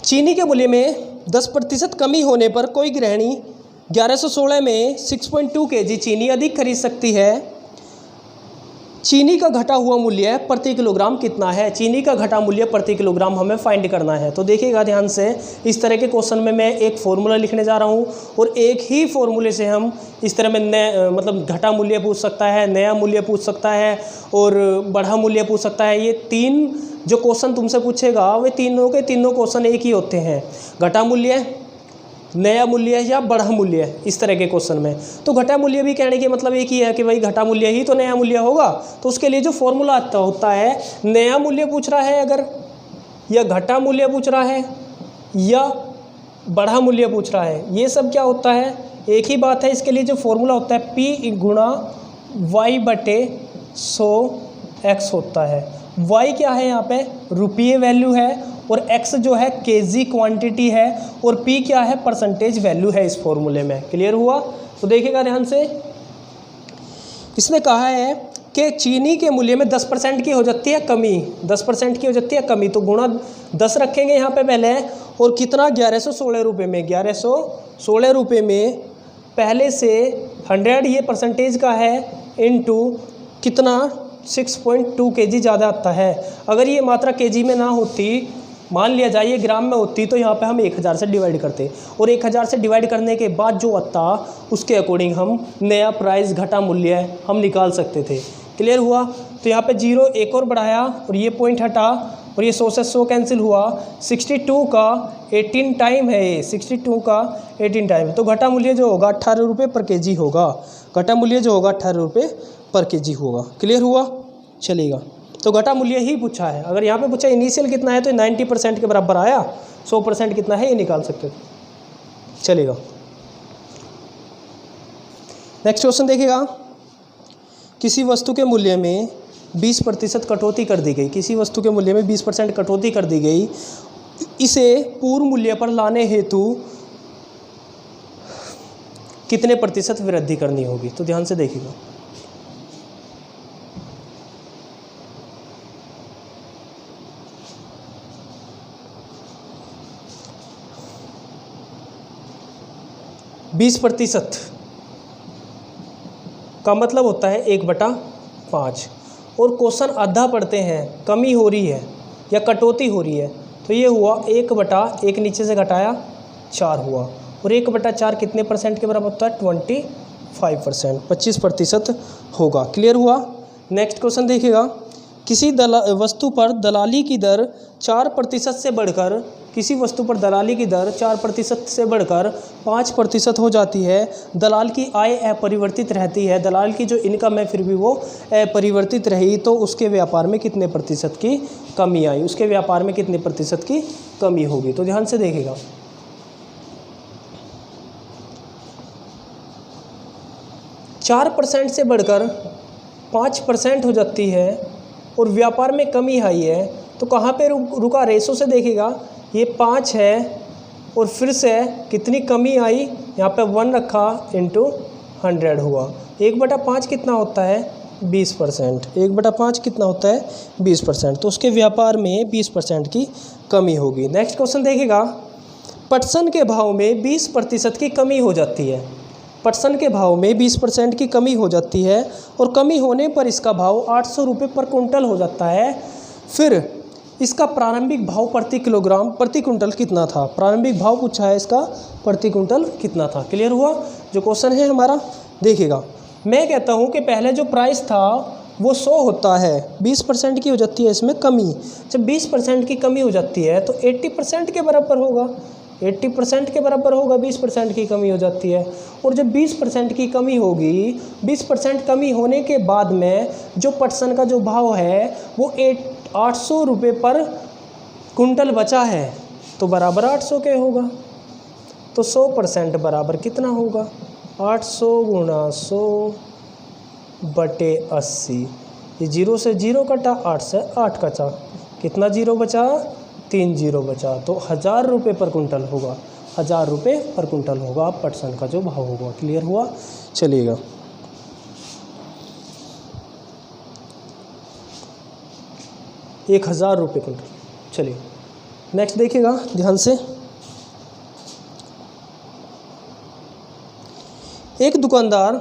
चीनी के मूल्य में 10% कमी होने पर कोई गृहिणी 1116 में 6.2 kg चीनी अधिक खरीद सकती है। चीनी का घटा हुआ मूल्य प्रति किलोग्राम कितना है? चीनी का घटा मूल्य प्रति किलोग्राम हमें फाइंड करना है। तो देखिएगा ध्यान से, इस तरह के क्वेश्चन में मैं एक फॉर्मूला लिखने जा रहा हूँ, और एक ही फॉर्मूले से हम इस तरह में मतलब घटा मूल्य पूछ सकता है, नया मूल्य पूछ सकता है, और बढ़ा मूल्य पूछ सकता है। ये 3 जो क्वेश्चन तुमसे पूछेगा वे तीनों के तीनों क्वेश्चन एक ही होते हैं, घटा मूल्य, नया मूल्य या बढ़ा मूल्य, इस तरह के क्वेश्चन में। तो घटा मूल्य भी कहने के मतलब एक ही है कि भाई घटा मूल्य ही तो नया मूल्य होगा, तो उसके लिए जो फॉर्मूला होता है, नया मूल्य पूछ रहा है अगर, या घटा मूल्य पूछ रहा है, या बढ़ा मूल्य पूछ रहा है, ये सब क्या होता है? एक ही बात है। इसके लिए जो फॉर्मूला होता है P गुणा वाई बटे 100x होता है। y क्या है यहाँ पे? रुपये वैल्यू है, और x जो है केजी क्वांटिटी है, और p क्या है? परसेंटेज वैल्यू है इस फॉर्मूले में। क्लियर हुआ? तो देखिएगा ध्यान से, इसने कहा है कि चीनी के मूल्य में 10% की हो जाती है कमी, 10% की हो जाती है कमी, तो गुणा 10 रखेंगे यहाँ पे पहले, और कितना 1116 रुपये में, 1116 रुपये में पहले से 100 ये परसेंटेज का है इनटू कितना 6.2 kg ज़्यादा आता है। अगर ये मात्रा kg में ना होती, मान लिया जाए ये ग्राम में होती, तो यहाँ पे हम 1000 से डिवाइड करते, और 1000 से डिवाइड करने के बाद जो आता उसके अकॉर्डिंग हम नया प्राइस घटा मूल्य हम निकाल सकते थे। क्लियर हुआ? तो यहाँ पे 0 एक और बढ़ाया और ये पॉइंट हटा, और ये 100 से 100 कैंसिल हुआ। 62 का 18 टाइम है ये, 62 का 18 टाइम है, तो घटा मूल्य जो होगा 18 रुपये पर kg होगा, घटा मूल्य जो होगा 18 रुपये पर kg होगा। क्लियर हुआ? चलेगा, तो घटा मूल्य ही पूछा है। अगर यहाँ पे पूछा इनिशियल कितना है तो 90% के बराबर आया, 100% कितना है ये निकाल सकते थे। चलेगा, नेक्स्ट क्वेश्चन देखिएगा। किसी वस्तु के मूल्य में 20% कटौती कर दी गई, किसी वस्तु के मूल्य में 20% कटौती कर दी गई, इसे पूर्व मूल्य पर लाने हेतु कितने प्रतिशत वृद्धि करनी होगी? तो ध्यान से देखिएगा। बीस प्रतिशत का मतलब होता है 1/5, और क्वेश्चन आधा पढ़ते हैं, कमी हो रही है या कटौती हो रही है, तो ये हुआ 1/1 नीचे से घटाया 4 हुआ, और 1/4 कितने परसेंट के बराबर होता है? 25%, 25% होगा। क्लियर हुआ? नेक्स्ट क्वेश्चन देखिएगा। किसी वस्तु पर दलाली की दर 4% से बढ़कर, किसी वस्तु पर दलाली की दर 4% से बढ़कर 5% हो जाती है, दलाल की आय अपरिवर्तित रहती है, दलाल की जो इनकम है फिर भी वो अपरिवर्तित रही, तो उसके व्यापार में कितने प्रतिशत की कमी आई, उसके व्यापार में कितने प्रतिशत की कमी होगी? तो ध्यान से देखिएगा। चार % से बढ़कर 5% हो जाती है और व्यापार में कमी आई है, तो कहाँ पे रुका? रेशो से देखिएगा, ये 5 है और फिर से कितनी कमी आई, यहाँ पे 1 रखा इंटू 100 हुआ। 1/5 कितना होता है? 20%। 1/5 कितना होता है? 20%, तो उसके व्यापार में 20% की कमी होगी। नेक्स्ट क्वेश्चन देखिएगा। पटसन के भाव में 20% की कमी हो जाती है, पटसन के भाव में 20% की कमी हो जाती है, और कमी होने पर इसका भाव 800 रुपये पर कुंटल हो जाता है। फिर इसका प्रारंभिक भाव प्रति किलोग्राम प्रति कुंटल कितना था? प्रारंभिक भाव पूछा है, इसका प्रति कुंटल कितना था? क्लियर हुआ? जो क्वेश्चन है हमारा देखिएगा। मैं कहता हूँ कि पहले जो प्राइस था वो 100 होता है, 20% की हो जाती है इसमें कमी। जब 20% की कमी हो जाती है तो 80% के बराबर होगा, 80% के बराबर होगा, 20% की कमी हो जाती है। और जब 20% की कमी होगी, 20% कमी होने के बाद में जो पटसन का जो भाव है वो 800 रुपये पर कुंटल बचा है, तो बराबर 800 के होगा। तो 100% बराबर कितना होगा? 800 × 100/80। ये 0 से 0 कटा, 8 से 8 कटा, कितना 0 बचा? 3 0 बचा, तो 1000 रुपये पर कुंटल होगा, 1000 रुपये पर कुंटल होगा पटसन का जो भाव होगा। क्लियर हुआ? चलिएगा, एक 1000 रुपये कुंटल। चलिए नेक्स्ट देखिएगा ध्यान से। एक दुकानदार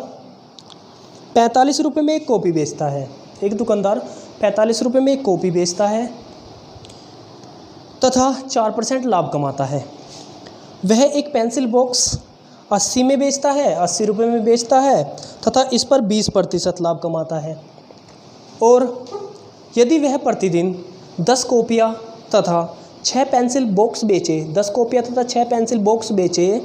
45 रुपये में एक कॉपी बेचता है, एक दुकानदार 45 रुपये में एक कॉपी बेचता है तथा 4% लाभ कमाता है। वह एक पेंसिल बॉक्स 80 में बेचता है, 80 रुपये में बेचता है तथा इस पर 20% लाभ कमाता है। और यदि वह प्रतिदिन 10 कॉपियाँ तथा 6 पेंसिल बॉक्स बेचे, 10 कॉपियाँ तथा 6 पेंसिल बॉक्स बेचे,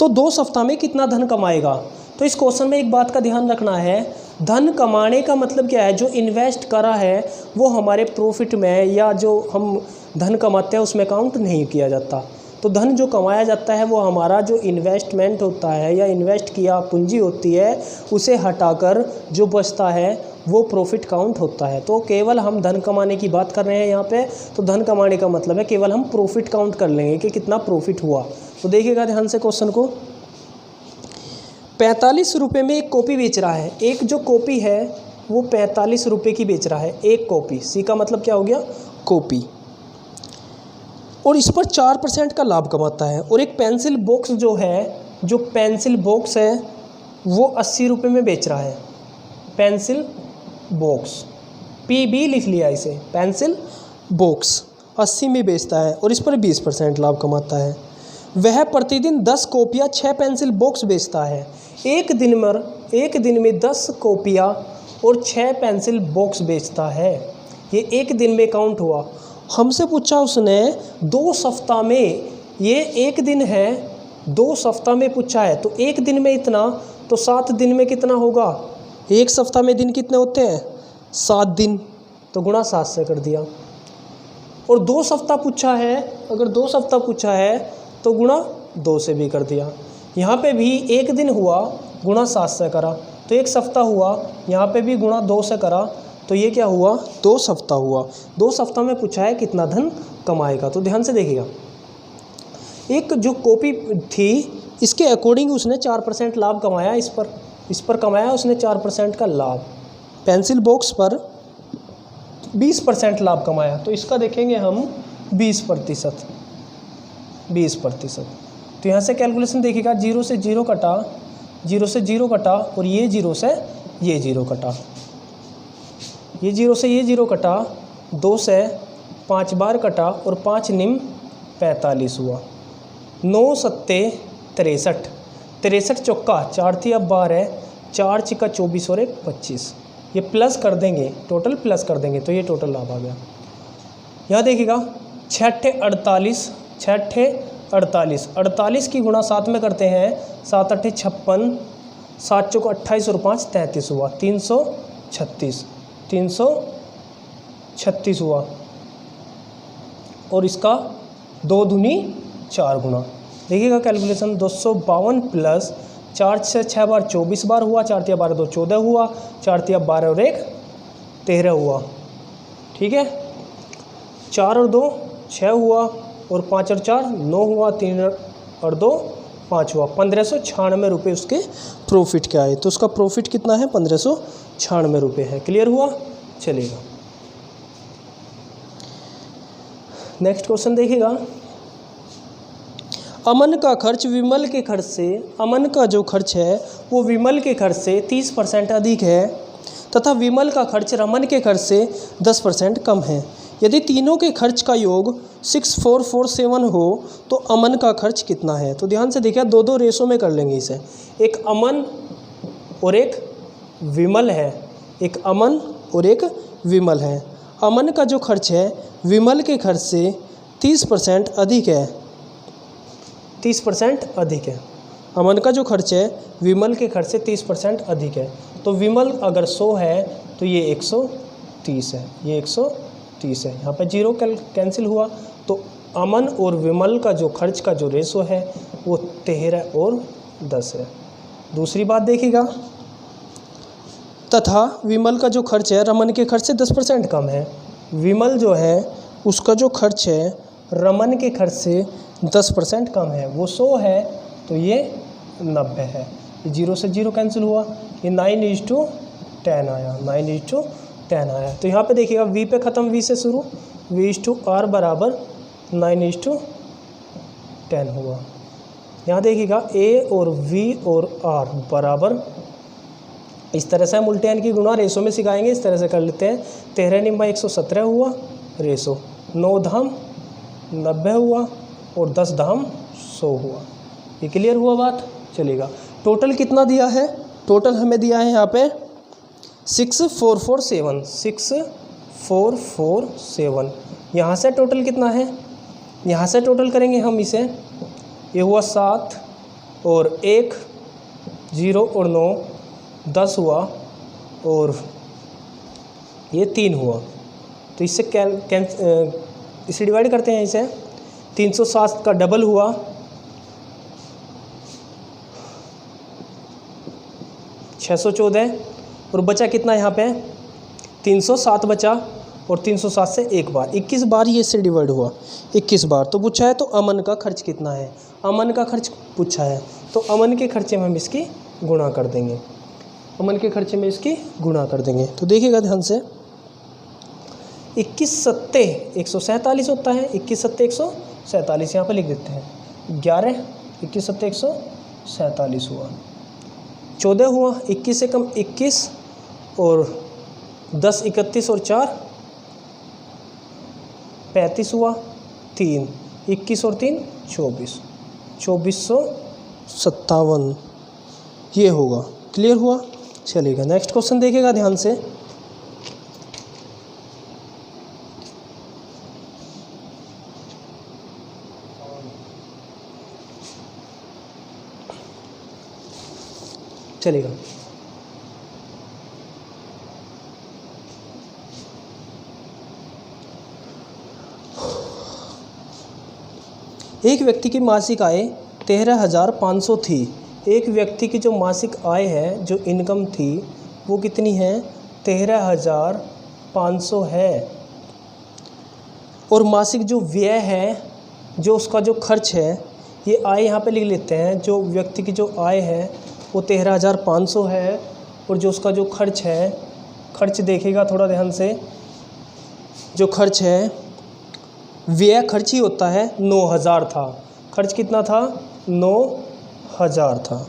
तो 2 सप्ताह में कितना धन कमाएगा? तो इस क्वेश्चन में एक बात का ध्यान रखना है, धन कमाने का मतलब क्या है? जो इन्वेस्ट करा है वो हमारे प्रॉफिट में या जो हम धन कमाते हैं उसमें काउंट नहीं किया जाता। तो धन जो कमाया जाता है वो हमारा जो इन्वेस्टमेंट होता है या इन्वेस्ट किया पूंजी होती है, उसे हटाकर जो बचता है वो प्रॉफिट काउंट होता है। तो केवल हम धन कमाने की बात कर रहे हैं यहाँ पे, तो धन कमाने का मतलब है केवल हम प्रॉफिट काउंट कर लेंगे कि कितना प्रॉफिट हुआ। तो देखिएगा ध्यान से क्वेश्चन को। 45 रुपये में एक कॉपी बेच रहा है। एक जो कॉपी है वो 45 रुपये की बेच रहा है, एक कॉपी। सी का मतलब क्या हो गया, कॉपी। और इस पर 4% का लाभ कमाता है। और एक पेंसिल बॉक्स जो है, जो पेंसिल बॉक्स है वो 80 रुपये में बेच रहा है। पेंसिल बॉक्स, PB लिख लिया इसे, पेंसिल बॉक्स 80 में बेचता है और इस पर 20% लाभ कमाता है। वह प्रतिदिन 10 कॉपियाँ 6 पेंसिल बॉक्स बेचता है। एक दिन में 10 कॉपियाँ और 6 पेंसिल बॉक्स बेचता है। ये एक दिन में काउंट हुआ। हमसे पूछा उसने 2 सप्ताह में, ये एक दिन है, 2 सप्ताह में पूछा है, तो एक दिन में इतना, तो 7 दिन में कितना होगा। एक सप्ताह में दिन कितने होते हैं, 7 दिन, तो गुणा 7 से कर दिया। और 2 सप्ताह पूछा है, अगर 2 सप्ताह पूछा है तो गुणा 2 से भी कर दिया। यहाँ पे भी एक दिन हुआ, गुणा 7 से करा, तो एक सप्ताह हुआ। यहाँ पे भी गुणा 2 से करा, तो ये क्या हुआ, 2 सप्ताह हुआ। 2 सप्ताह में पूछा है कितना धन कमाएगा। तो ध्यान से देखिएगा, एक जो कॉपी थी इसके अकॉर्डिंग उसने 4% लाभ कमाया। इस पर कमाया उसने 4% का लाभ। पेंसिल बॉक्स पर 20% लाभ कमाया, तो इसका देखेंगे हम 20%। तो यहाँ से कैलकुलेशन देखिएगा, 0 से 0 कटा, 0 से 0 कटा, और ये 0 से ये 0 कटा, ये 0 से ये 0 कटा, 2 से 5 बार कटा, और 5 निम 45 हुआ। 9 सत्ते 63, 63 चौका 4 थी, अब 12, 4 छिका 24 और 1 25। ये प्लस कर देंगे, टोटल प्लस कर देंगे, तो ये टोटल लाभ आ गया। यहाँ देखिएगा 6 48, 6 48, 48 की गुणा 7 में करते हैं, 7 8 56, 7 चौको 28 और 5 33 हुआ, 336 हुआ। और इसका 2 दूनी 4 गुना। देखिएगा कैलकुलेशन, 252 प्लस 4 से 6 बार 24 बार हुआ, 4 तिया 12 2 14 हुआ, 4 तिया 12 और 1 13 हुआ। ठीक है, 4 और 2 6 हुआ, और 5 और 4 9 हुआ, 3 और 2 5 हुआ। 1596 रुपये उसके प्रॉफिट के आए। तो उसका प्रॉफिट कितना है, 1596 रुपये है। क्लियर हुआ, चलेगा। नेक्स्ट क्वेश्चन देखिएगा, अमन का खर्च विमल के खर्च से, अमन का जो खर्च है वो विमल के खर्च से 30% अधिक है, तथा विमल का खर्च रमन के खर्च से 10% कम है। यदि तीनों के खर्च का योग 6447 हो तो अमन का खर्च कितना है। तो ध्यान से देखिए, 2-2 रेशो में कर लेंगे इसे। एक अमन और एक विमल है, एक अमन और एक विमल है। अमन का जो खर्च है विमल के खर्च से 30% अधिक है, 30% अधिक है। अमन का जो खर्च है विमल के खर्च से 30% अधिक है। तो विमल अगर 100 है तो ये 130 है, ये 130 है। यहाँ पे 0 कैंसिल हुआ, तो अमन और विमल का जो खर्च का जो रेशो है वो 13 और 10 है। दूसरी बात देखिएगा, तथा विमल का जो खर्च है रमन के खर्च से 10% कम है। विमल जो है उसका जो खर्च है रमन के खर्च से 10% कम है। वो 100 है तो ये 90 है। 0 से 0 कैंसिल हुआ, ये 9:10 आया, 9:10 आया। तो यहाँ पे देखिएगा V पे ख़त्म, V से शुरू, V/R बराबर 9:10 हुआ। यहाँ देखिएगा A और V और R बराबर, इस तरह से हम उल्टे यानी कि गुणा रेशो में सिखाएंगे, इस तरह से कर लेते हैं। 13 निम्बा 117 हुआ रेशो, 9 धाम 90 हुआ, और 10 धाम 100 हुआ। ये क्लियर हुआ बात, चलेगा। टोटल कितना दिया है, टोटल हमें दिया है यहाँ पे 6447, 6447। यहाँ से टोटल कितना है, यहाँ से टोटल करेंगे हम इसे, ये हुआ 7 और 1 0 और 9 10 हुआ, और ये 3 हुआ। तो इससे इसे डिवाइड करते हैं, इसे 307 का डबल हुआ, 614, और बचा कितना यहाँ पे 307 बचा, और 307 से एक बार 21 बार ये इससे डिवाइड हुआ, 21 बार। तो पूछा है तो अमन का खर्च कितना है, अमन का खर्च पूछा है, तो अमन के खर्चे में हम इसकी गुणा कर देंगे, अमन के खर्चे में इसकी गुणा कर देंगे। तो देखिएगा ध्यान से, 21 सत्ते 147 होता है, 21 सत्ते 147 यहाँ पर लिख देते हैं। 11 21 सत्ते 147 हुआ। 14 हुआ, 21 से कम 21 और 10 31 और 4 35 हुआ। 3 21 और 3 24, 2457 ये होगा। क्लियर हुआ? चलिएगा नेक्स्ट क्वेश्चन देखिएगा ध्यान से। चलिएगा, एक व्यक्ति की मासिक आय 13,500 थी। एक व्यक्ति की जो मासिक आय है, जो इनकम थी, वो कितनी है? 13,500 है। और मासिक जो व्यय है, जो उसका जो खर्च है, ये आय यहाँ पे लिख लेते हैं। जो व्यक्ति की जो आय है वो 13,500 है, और जो उसका जो खर्च है, खर्च देखिएगा थोड़ा ध्यान से, जो खर्च है व्यय खर्च ही होता है 9,000 था। खर्च कितना था? 9,000 था।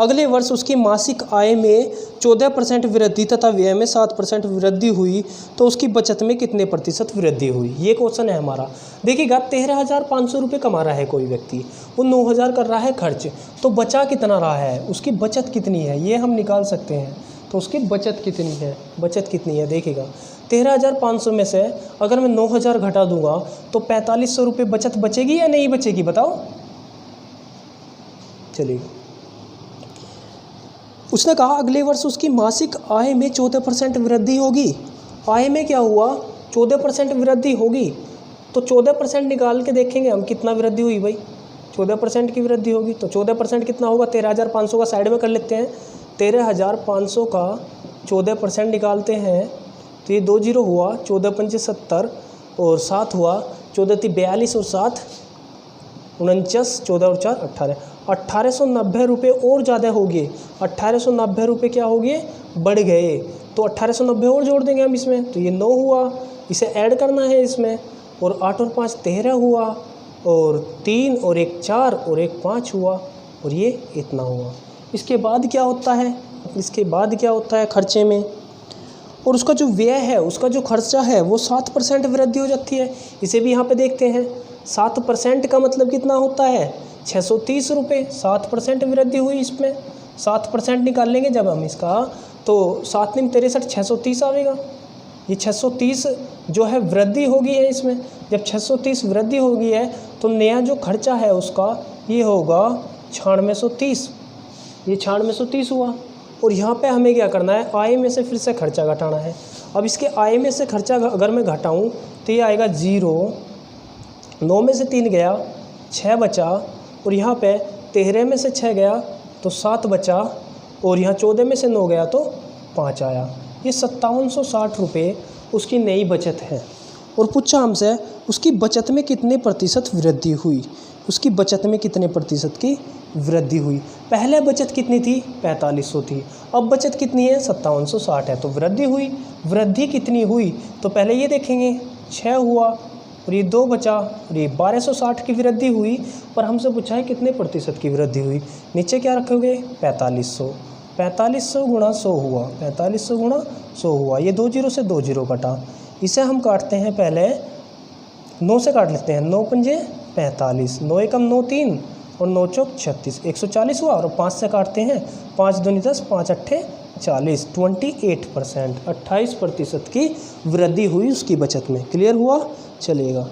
अगले वर्ष उसकी मासिक आय में 14% वृद्धि तथा व्यय में 7% वृद्धि हुई, तो उसकी बचत में कितने प्रतिशत वृद्धि हुई? ये क्वेश्चन है हमारा। देखिएगा 13,500 रुपये कमा रहा है कोई व्यक्ति, वो 9,000 कर रहा है खर्च, तो बचा कितना रहा है? उसकी बचत कितनी है ये हम निकाल सकते हैं। तो उसकी बचत कितनी है? बचत कितनी है देखिएगा, 13,500 में से अगर मैं 9,000 घटा दूंगा तो 4,500 रुपये बचत बचेगी या नहीं बचेगी? बताओ। चलिए, उसने कहा अगले वर्ष उसकी मासिक आय में 14% वृद्धि होगी। आय में क्या हुआ? 14% वृद्धि होगी। तो 14% निकाल के देखेंगे हम कितना वृद्धि हुई भाई। 14% की वृद्धि होगी तो 14% कितना होगा? 13,500 का साइड में कर लेते हैं। 13,500 का 14% निकालते हैं तो ये 2 जीरो हुआ, 14 पंचे 70 और 7 हुआ, 14 × 42 और 7 49, 14 और 4 18, 1,890 रुपये और ज़्यादा हो गए। 1,890 रुपये क्या हो गए? बढ़ गए। तो 1,890 और जोड़ देंगे हम इसमें, तो ये 9 हुआ, इसे ऐड करना है इसमें, और 8 और 5 13 हुआ, और 3 और 1 4 और 1 5 हुआ, और ये इतना हुआ। इसके बाद क्या होता है? इसके बाद क्या होता है खर्चे में? और उसका जो व्यय है, उसका जो खर्चा है वो 7% वृद्धि हो जाती है। इसे भी यहाँ पे देखते हैं। 7% का मतलब कितना होता है? 630 रुपये। 7% वृद्धि हुई इसमें। 7% निकाल लेंगे जब हम इसका, तो 7 × 63 630 आएगा। ये 630 जो है वृद्धि हो गई है इसमें। जब 630 वृद्धि हो गई है तो नया जो खर्चा है उसका ये होगा 9630। ये 9630 हुआ। और यहाँ पे हमें क्या करना है? आय में से फिर से खर्चा घटाना है। अब इसके आय में से खर्चा अगर मैं घटाऊँ तो ये आएगा 0। 9 में से 3 गया, 6 बचा, और यहाँ पे 13 में से 6 गया तो 7 बचा, और यहाँ 14 में से 9 गया तो 5 आया। ये 5760 रुपये उसकी नई बचत है। और पूछा हमसे उसकी बचत में कितने प्रतिशत वृद्धि हुई? उसकी बचत में कितने प्रतिशत की वृद्धि हुई? पहले बचत कितनी थी? 4500 थी। अब बचत कितनी है? 5760 है। तो वृद्धि हुई। वृद्धि कितनी हुई? तो पहले ये देखेंगे, 6 हुआ और ये 2 बचा, और ये 1260 की वृद्धि हुई। पर हमसे पूछा है कितने प्रतिशत की वृद्धि हुई। नीचे क्या रखोगे? 4500। 4500 गुणा 100 हुआ। 4500 गुणा 100 हुआ। ये 2 जीरो से 2 जीरो कटा। इसे हम काटते हैं, पहले 9 से काट लेते हैं। 9 पंजे 45, 9 एकम 9 3 और 9 चौक 36, 140 हुआ। और 5 से काटते हैं, 5 दूनी 10, 5 अट्ठे 40, 28%, 28% की वृद्धि हुई उसकी बचत में। क्लियर हुआ? चलिएगा,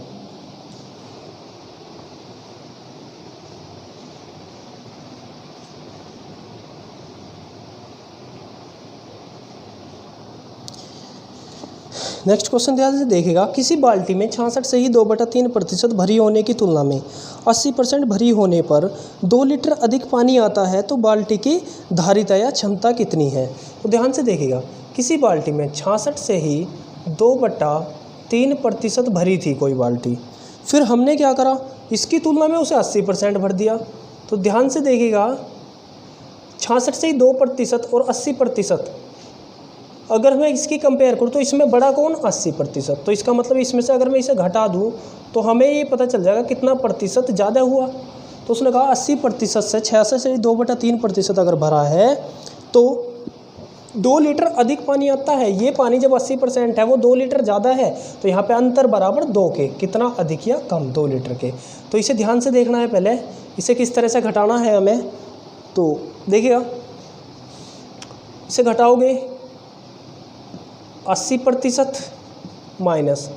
नेक्स्ट क्वेश्चन ध्यान से देखिएगा। किसी बाल्टी में 66 से ही 2/3% भरी होने की तुलना में 80% भरी होने पर 2 लीटर अधिक पानी आता है, तो बाल्टी की धारिता या क्षमता कितनी है? तो ध्यान से देखिएगा, किसी बाल्टी में 66 से ही 2/3% भरी थी कोई बाल्टी, फिर हमने क्या करा? इसकी तुलना में उसे 80% भर दिया। तो ध्यान से देखिएगा, 66 से ही 2% और 80%। अगर मैं इसकी कंपेयर करूँ तो इसमें बड़ा कौन 80%। तो इसका मतलब इसमें से अगर मैं इसे घटा दूँ तो हमें ये पता चल जाएगा कितना प्रतिशत ज़्यादा हुआ। तो उसने कहा 80% से 66 से 2/3% अगर भरा है तो 2 लीटर अधिक पानी आता है। ये पानी जब 80% है वो 2 लीटर ज़्यादा है, तो यहाँ पे अंतर बराबर 2 के, कितना अधिक या कम, 2 लीटर के। तो इसे ध्यान से देखना है, पहले इसे किस तरह से घटाना है हमें। तो देखिएगा, इसे घटाओगे 80% माइनस,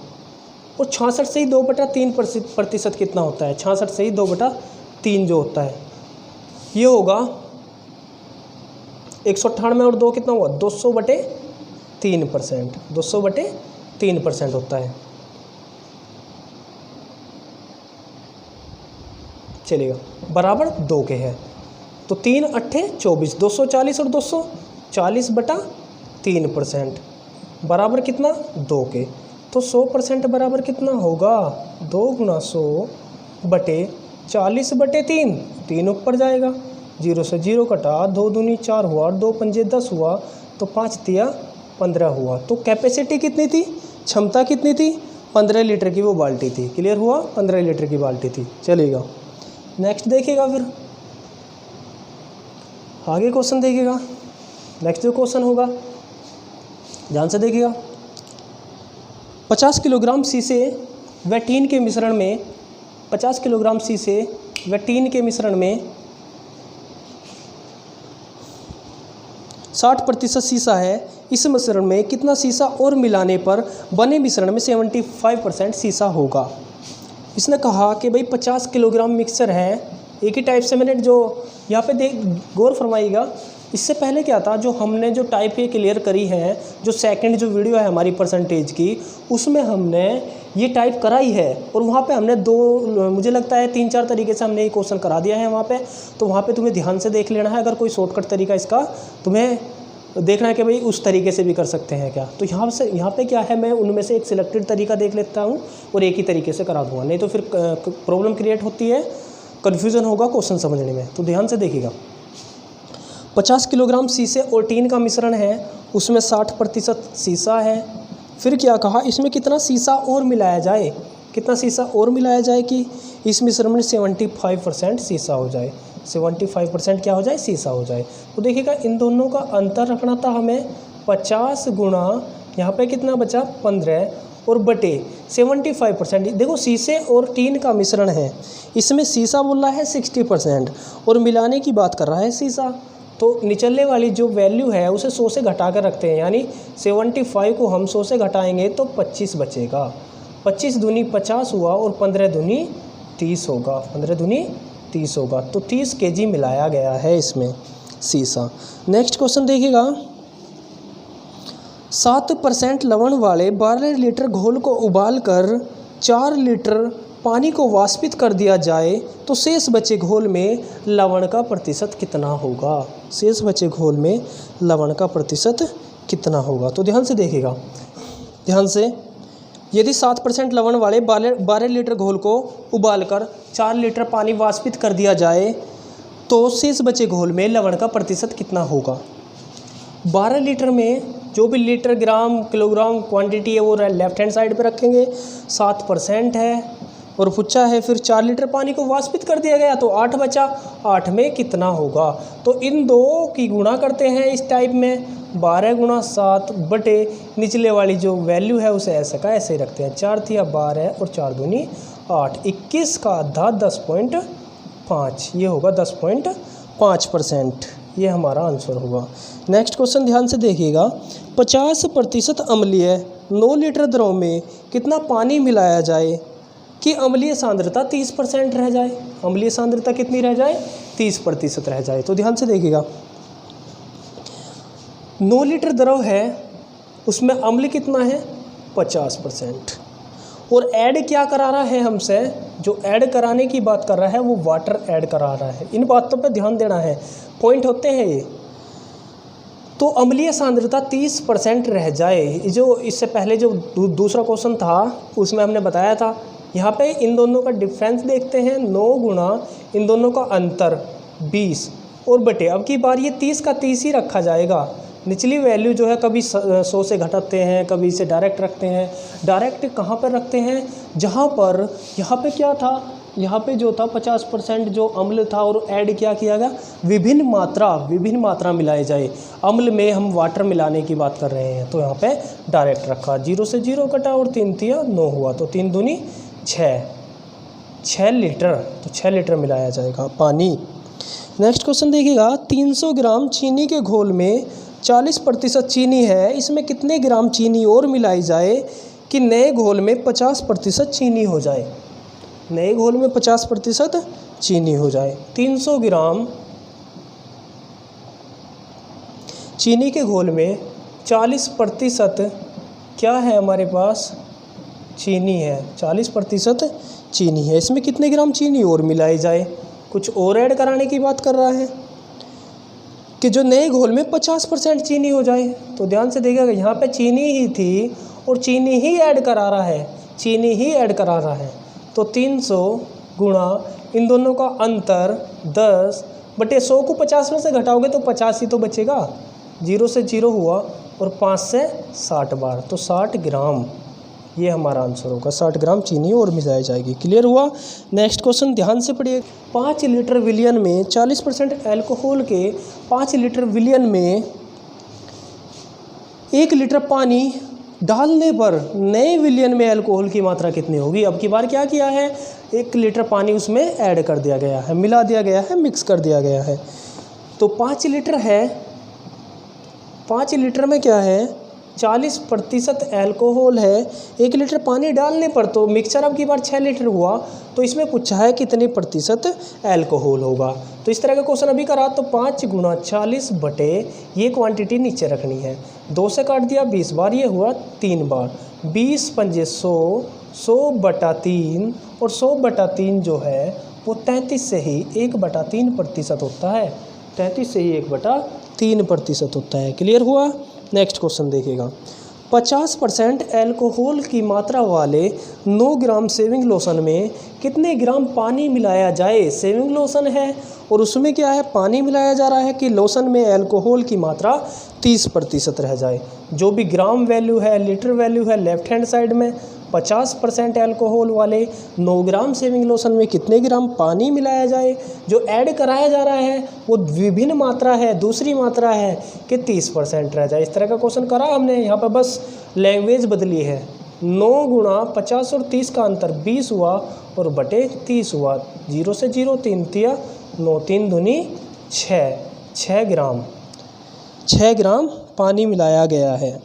और 66 से ही 2/3% कितना होता है, 66 से ही 2/3 जो होता है ये होगा 198 और 2 कितना हुआ 200/3%, 200/3% होता है। चलिएगा, बराबर 2 के है, तो 3 8 24, 240 और 240/3% बराबर कितना 2 के। तो 100% बराबर कितना होगा 2 × 100/40/3, 3 ऊपर जाएगा, 0 से 0 कटा, 2 दूनी 4 हुआ, 2 पंजे 10 हुआ, तो 5 तिया 15 हुआ। तो कैपेसिटी कितनी थी, क्षमता कितनी थी, 15 लीटर की वो बाल्टी थी। क्लियर हुआ, 15 लीटर की बाल्टी थी। चलिएगा नेक्स्ट देखिएगा, फिर आगे क्वेश्चन देखिएगा। नेक्स्ट जो क्वेश्चन होगा ध्यान से देखिएगा, 50 किलोग्राम शीशे व टीन के मिश्रण में, 50 किलोग्राम शीशे व टीन के मिश्रण में 60% शीशा है। इस मिश्रण में कितना शीशा और मिलाने पर बने मिश्रण में 75% शीशा होगा। इसने कहा कि भाई 50 किलोग्राम मिक्सचर है, एक ही टाइप से मैंने जो यहाँ पे देख गौर फरमाइएगा, इससे पहले क्या था, जो हमने जो टाइप ए क्लियर करी है, जो सेकंड जो वीडियो है हमारी परसेंटेज की, उसमें हमने ये टाइप कराई है, और वहाँ पे हमने मुझे लगता है 3-4 तरीके से हमने ये क्वेश्चन करा दिया है वहाँ पे। तो वहाँ पे तुम्हें ध्यान से देख लेना है, अगर कोई शॉर्टकट तरीका इसका तुम्हें देखना है कि भाई उस तरीके से भी कर सकते हैं क्या। तो यहाँ पे क्या है, मैं उनमें से एक सिलेक्टेड तरीका देख लेता हूँ और एक ही तरीके से करा दूँगा, नहीं तो फिर प्रॉब्लम क्रिएट होती है, कन्फ्यूज़न होगा क्वेश्चन समझने में। तो ध्यान से देखिएगा, 50 किलोग्राम शीशे और टीन का मिश्रण है, उसमें 60% शीशा है। फिर क्या कहा, इसमें कितना शीशा और मिलाया जाए, कितना शीशा और मिलाया जाए कि इस मिश्रण में 75% शीशा हो जाए, 75% क्या हो जाए, शीशा हो जाए। तो देखिएगा, इन दोनों का अंतर रखना था हमें, 50 गुणा यहाँ पे कितना बचा 15 और बटे 75%। देखो शीशे और टीन का मिश्रण है, इसमें शीशा बोल रहा है 60% और मिलाने की बात कर रहा है शीशा। तो निचले वाली जो वैल्यू है उसे 100 से घटा कर रखते हैं, यानी 75 को हम 100 से घटाएंगे तो 25 बचेगा। 25 दूनी 50 हुआ और 15 दूनी 30 होगा, 15 दूनी 30 होगा। तो 30 kg मिलाया गया है इसमें शीशा। नेक्स्ट क्वेश्चन देखिएगा, 7% लवण वाले 12 लीटर घोल को उबालकर 4 लीटर पानी को वाष्पित कर दिया जाए तो शेष बचे घोल में लवण का प्रतिशत कितना होगा, शेष बचे घोल में लवण का प्रतिशत कितना होगा। तो ध्यान से देखिएगा, ध्यान से, यदि 7% लवण वाले 12 लीटर घोल को उबालकर 4 लीटर पानी वाष्पित कर दिया जाए तो शेष बचे घोल में लवण का प्रतिशत कितना होगा। 12 लीटर में जो भी लीटर, ग्राम, किलोग्राम क्वांटिटी है वो लेफ्ट हैंड साइड पे रखेंगे, 7% है और पूछा है फिर 4 लीटर पानी को वाष्पित कर दिया गया तो 8 बचा, 8 में कितना होगा। तो इन दो की गुणा करते हैं इस टाइप में, 12 × 7 बटे निचले वाली जो वैल्यू है उसे ऐसे का ऐसे ही रखते हैं, 4 थिया 12 और 4 दूनी 8, 21 का आधा 10.5, ये होगा 10.5%, ये हमारा आंसर होगा। नेक्स्ट क्वेश्चन ध्यान से देखिएगा, 50% अम्लीय 9 लीटर द्रव में कितना पानी मिलाया जाए कि अम्लीय सांद्रता 30% रह जाए। अम्लीय सांद्रता कितनी रह जाए, 30% रह जाए। तो ध्यान से देखिएगा, 9 लीटर द्रव है, उसमें अम्ल कितना है 50%, और ऐड क्या करा रहा है हमसे, जो ऐड कराने की बात कर रहा है वो वाटर ऐड करा रहा है। इन बातों पे ध्यान देना है, पॉइंट होते हैं ये। तो अम्लीय सांद्रता 30% रह जाए, जो इससे पहले जो दूसरा क्वेश्चन था उसमें हमने बताया था। यहाँ पे इन दोनों का डिफरेंस देखते हैं, 9 गुणा इन दोनों का अंतर 20, और बटे, अब की बार ये 30 का 30 ही रखा जाएगा। निचली वैल्यू जो है कभी 100 से घटाते हैं, कभी इसे डायरेक्ट रखते हैं। डायरेक्ट कहाँ पर रखते हैं, जहाँ पर यहाँ पे क्या था, यहाँ पे जो था 50% जो अम्ल था और ऐड क्या किया गया, विभिन्न मात्रा मिलाई जाए। अम्ल में हम वाटर मिलाने की बात कर रहे हैं, तो यहाँ पे डायरेक्ट रखा। 0 से 0 कटा और 3 तिया 9 हुआ, तो 3 दूनी 6 लीटर, तो 6 लीटर मिलाया जाएगा पानी। नेक्स्ट क्वेश्चन देखिएगा, 300 ग्राम चीनी के घोल में 40% चीनी है, इसमें कितने ग्राम चीनी और मिलाई जाए कि नए घोल में 50% चीनी हो जाए। नए घोल में 50% चीनी हो जाए। 300 ग्राम चीनी के घोल में 40% क्या है हमारे पास, चीनी है। 40% चीनी है, इसमें कितने ग्राम चीनी और मिलाई जाए, कुछ और ऐड कराने की बात कर रहा है कि जो नए घोल में 50% चीनी हो जाए। तो ध्यान से देखिएगा, यहाँ पे चीनी ही थी और चीनी ही ऐड करा रहा है, तो 300 गुणा इन दोनों का अंतर 10 बटे 100 को 50 में से घटाओगे तो 50 ही तो बचेगा। 0 से 0 हुआ और 5 से 60 बार, तो 60 ग्राम ये हमारा आंसर होगा। 60 ग्राम चीनी और मिलाई जाएगी। क्लियर हुआ। नेक्स्ट क्वेश्चन ध्यान से पढ़िए। 5 लीटर विलियन में 40% एल्कोहल के 5 लीटर विलियन में 1 लीटर पानी डालने पर नए विलियन में अल्कोहल की मात्रा कितनी होगी। अब की बार क्या किया है, 1 लीटर पानी उसमें ऐड कर दिया गया है, मिला दिया गया है, मिक्स कर दिया गया है। तो 5 लीटर है, 5 लीटर में क्या है, 40% एल्कोहल है। 1 लीटर पानी डालने पर, तो मिक्सचर अब की बार 6 लीटर हुआ, तो इसमें पूछा है कितने प्रतिशत एल्कोहल होगा। तो इस तरह का क्वेश्चन अभी करा, तो 5 गुणा 40 बटे ये क्वांटिटी नीचे रखनी है। 2 से काट दिया 20 बार, ये हुआ 3 बार। 20 पंजे 100, 100 बटा 3, और 100 बटा 3 जो है वो 33 से ही 1/3% होता है। 33 से ही 1/3% होता है। क्लियर हुआ। नेक्स्ट क्वेश्चन देखिएगा। 50% एल्कोहल की मात्रा वाले 9 ग्राम सेविंग लोशन में कितने ग्राम पानी मिलाया जाए। सेविंग लोशन है और उसमें क्या है, पानी मिलाया जा रहा है कि लोशन में एल्कोहल की मात्रा 30% रह जाए। जो भी ग्राम वैल्यू है, लीटर वैल्यू है, लेफ्ट हैंड साइड में 50% एल्कोहल वाले 9 ग्राम सेविंग लोशन में कितने ग्राम पानी मिलाया जाए। जो ऐड कराया जा रहा है वो विभिन्न मात्रा है, दूसरी मात्रा है कि 30% रह जाए। इस तरह का क्वेश्चन करा हमने, यहाँ पर बस लैंग्वेज बदली है। 9 गुणा 50 और 30 का अंतर 20 हुआ और बटे 30 हुआ। 0 से 0, 3 तिया 9, 3 दूनी 6 ग्राम, 6 ग्राम पानी मिलाया गया है।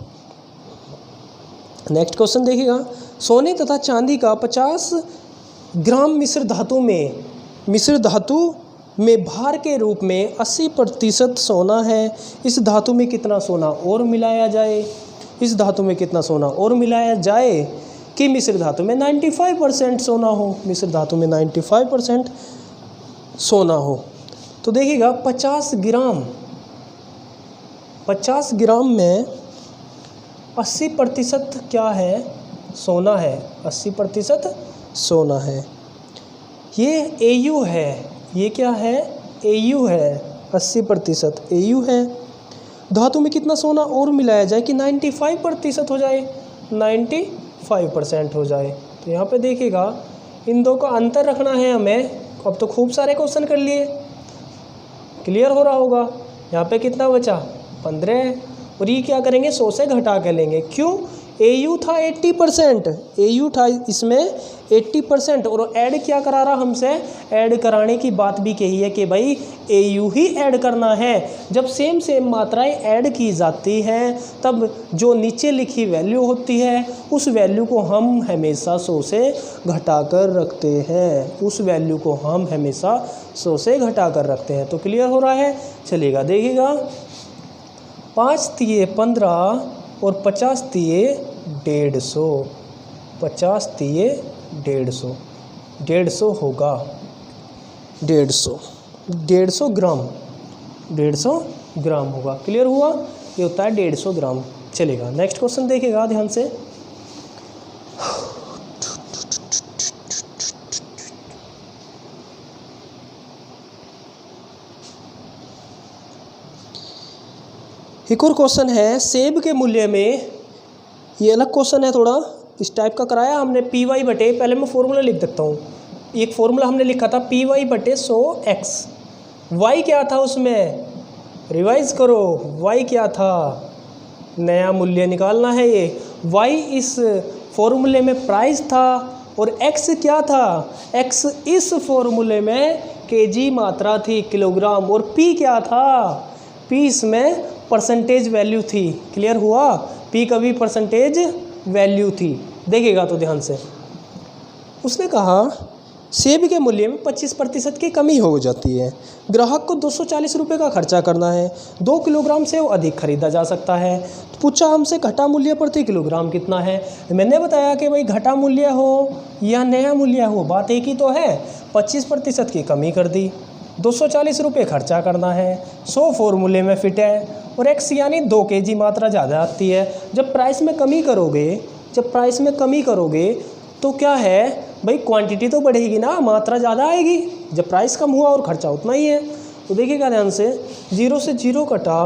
नेक्स्ट क्वेश्चन देखिएगा। सोने तथा चांदी का 50 ग्राम मिश्र धातु में भार के रूप में 80% सोना है। इस धातु में कितना सोना और मिलाया जाए। इस धातु में कितना सोना और मिलाया जाए कि मिश्र धातु में 95% सोना हो। मिश्र धातु में 95% सोना हो। तो देखिएगा 50 ग्राम में 80% क्या है, सोना है। 80% सोना है। ये AU है, ये क्या है, AU है। 80% AU है। धातु में कितना सोना और मिलाया जाए कि 95% हो जाए, 95% हो जाए। तो यहाँ पे देखिएगा इन दो का अंतर रखना है हमें। अब तो खूब सारे क्वेश्चन कर लिए, क्लियर हो रहा होगा। यहाँ पे कितना बचा, 15, और ये क्या करेंगे, 100 से घटा के लेंगे। क्यों, AU था 80%, AU था इसमें 80%, और ऐड क्या करा रहा हमसे, ऐड कराने की बात भी कही है कि भाई AU ही ऐड करना है। जब सेम मात्राएं ऐड की जाती हैं तब जो नीचे लिखी वैल्यू होती है उस वैल्यू को हम हमेशा 100 से घटा कर रखते हैं। उस वैल्यू को हम हमेशा 100 से घटा कर रखते हैं। तो क्लियर हो रहा है, चलिएगा देखिएगा। 5 तिये 15 और 50 तिये 150, 50 तिये 150, 150 होगा, 150 ग्राम, 150 ग्राम होगा। क्लियर हुआ, ये होता है 150 ग्राम। चलेगा, नेक्स्ट क्वेश्चन देखिएगा ध्यान से। एक और क्वेश्चन है सेब के मूल्य में, ये अलग क्वेश्चन है थोड़ा इस टाइप का कराया हमने। पी वाई बटे, पहले मैं फॉर्मूला लिख देता हूँ। एक फॉर्मूला हमने लिखा था पी वाई बटे 100x। वाई क्या था उसमें, रिवाइज करो, वाई क्या था, नया मूल्य निकालना है ये। वाई इस फॉर्मूले में प्राइस था और एक्स क्या था, एक्स इस फॉर्मूले में केजी मात्रा थी, किलोग्राम। और पी क्या था, पी इसमें परसेंटेज वैल्यू थी। क्लियर हुआ, पी कभी परसेंटेज वैल्यू थी। देखिएगा तो ध्यान से, उसने कहा सेब के मूल्य में 25% की कमी हो जाती है। ग्राहक को 240 रुपये का खर्चा करना है। 2 किलोग्राम सेब अधिक खरीदा जा सकता है। तो पूछा हमसे घटा मूल्य प्रति किलोग्राम कितना है। मैंने बताया कि भाई घटा मूल्य हो या नया मूल्य हो, बात एक ही तो है। 25% की कमी कर दी, 240 रुपये खर्चा करना है, 100 फॉर्मूले में फिट है और एक्स यानी 2 kg मात्रा ज़्यादा आती है। जब प्राइस में कमी करोगे तो क्या है भाई, क्वांटिटी तो बढ़ेगी ना, मात्रा ज़्यादा आएगी। जब प्राइस कम हुआ और खर्चा उतना ही है। तो देखिएगा ध्यान से, 0 से 0 कटा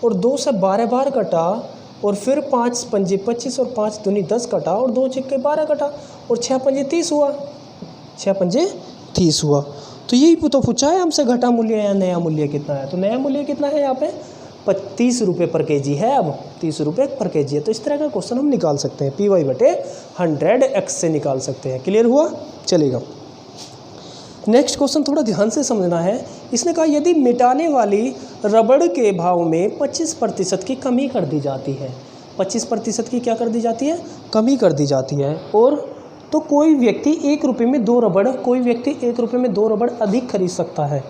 और 2 से 12 बार कटा और फिर 5 पंजे 25 और 5 दूनी 10 कटा और 2 छिक्के 12 कटा और 6 पंजे 30 हुआ, 6 पंजे 30 हुआ। तो यही तो पूछा है हमसे घटा मूल्य या नया मूल्य कितना है। तो नया मूल्य कितना है यहाँ पे, 30 रुपये पर केजी है। अब 30 रुपये पर केजी है। तो इस तरह का क्वेश्चन हम निकाल सकते हैं, पी वाई बटे 100x से निकाल सकते हैं। क्लियर हुआ, चलेगा। नेक्स्ट क्वेश्चन थोड़ा ध्यान से समझना है। इसने कहा यदि मिटाने वाली रबड़ के भाव में 25% की कमी कर दी जाती है, 25% की क्या कर दी जाती है, कमी कर दी जाती है। और तो कोई व्यक्ति 1 रुपये में 2 रबड़ अधिक खरीद सकता है।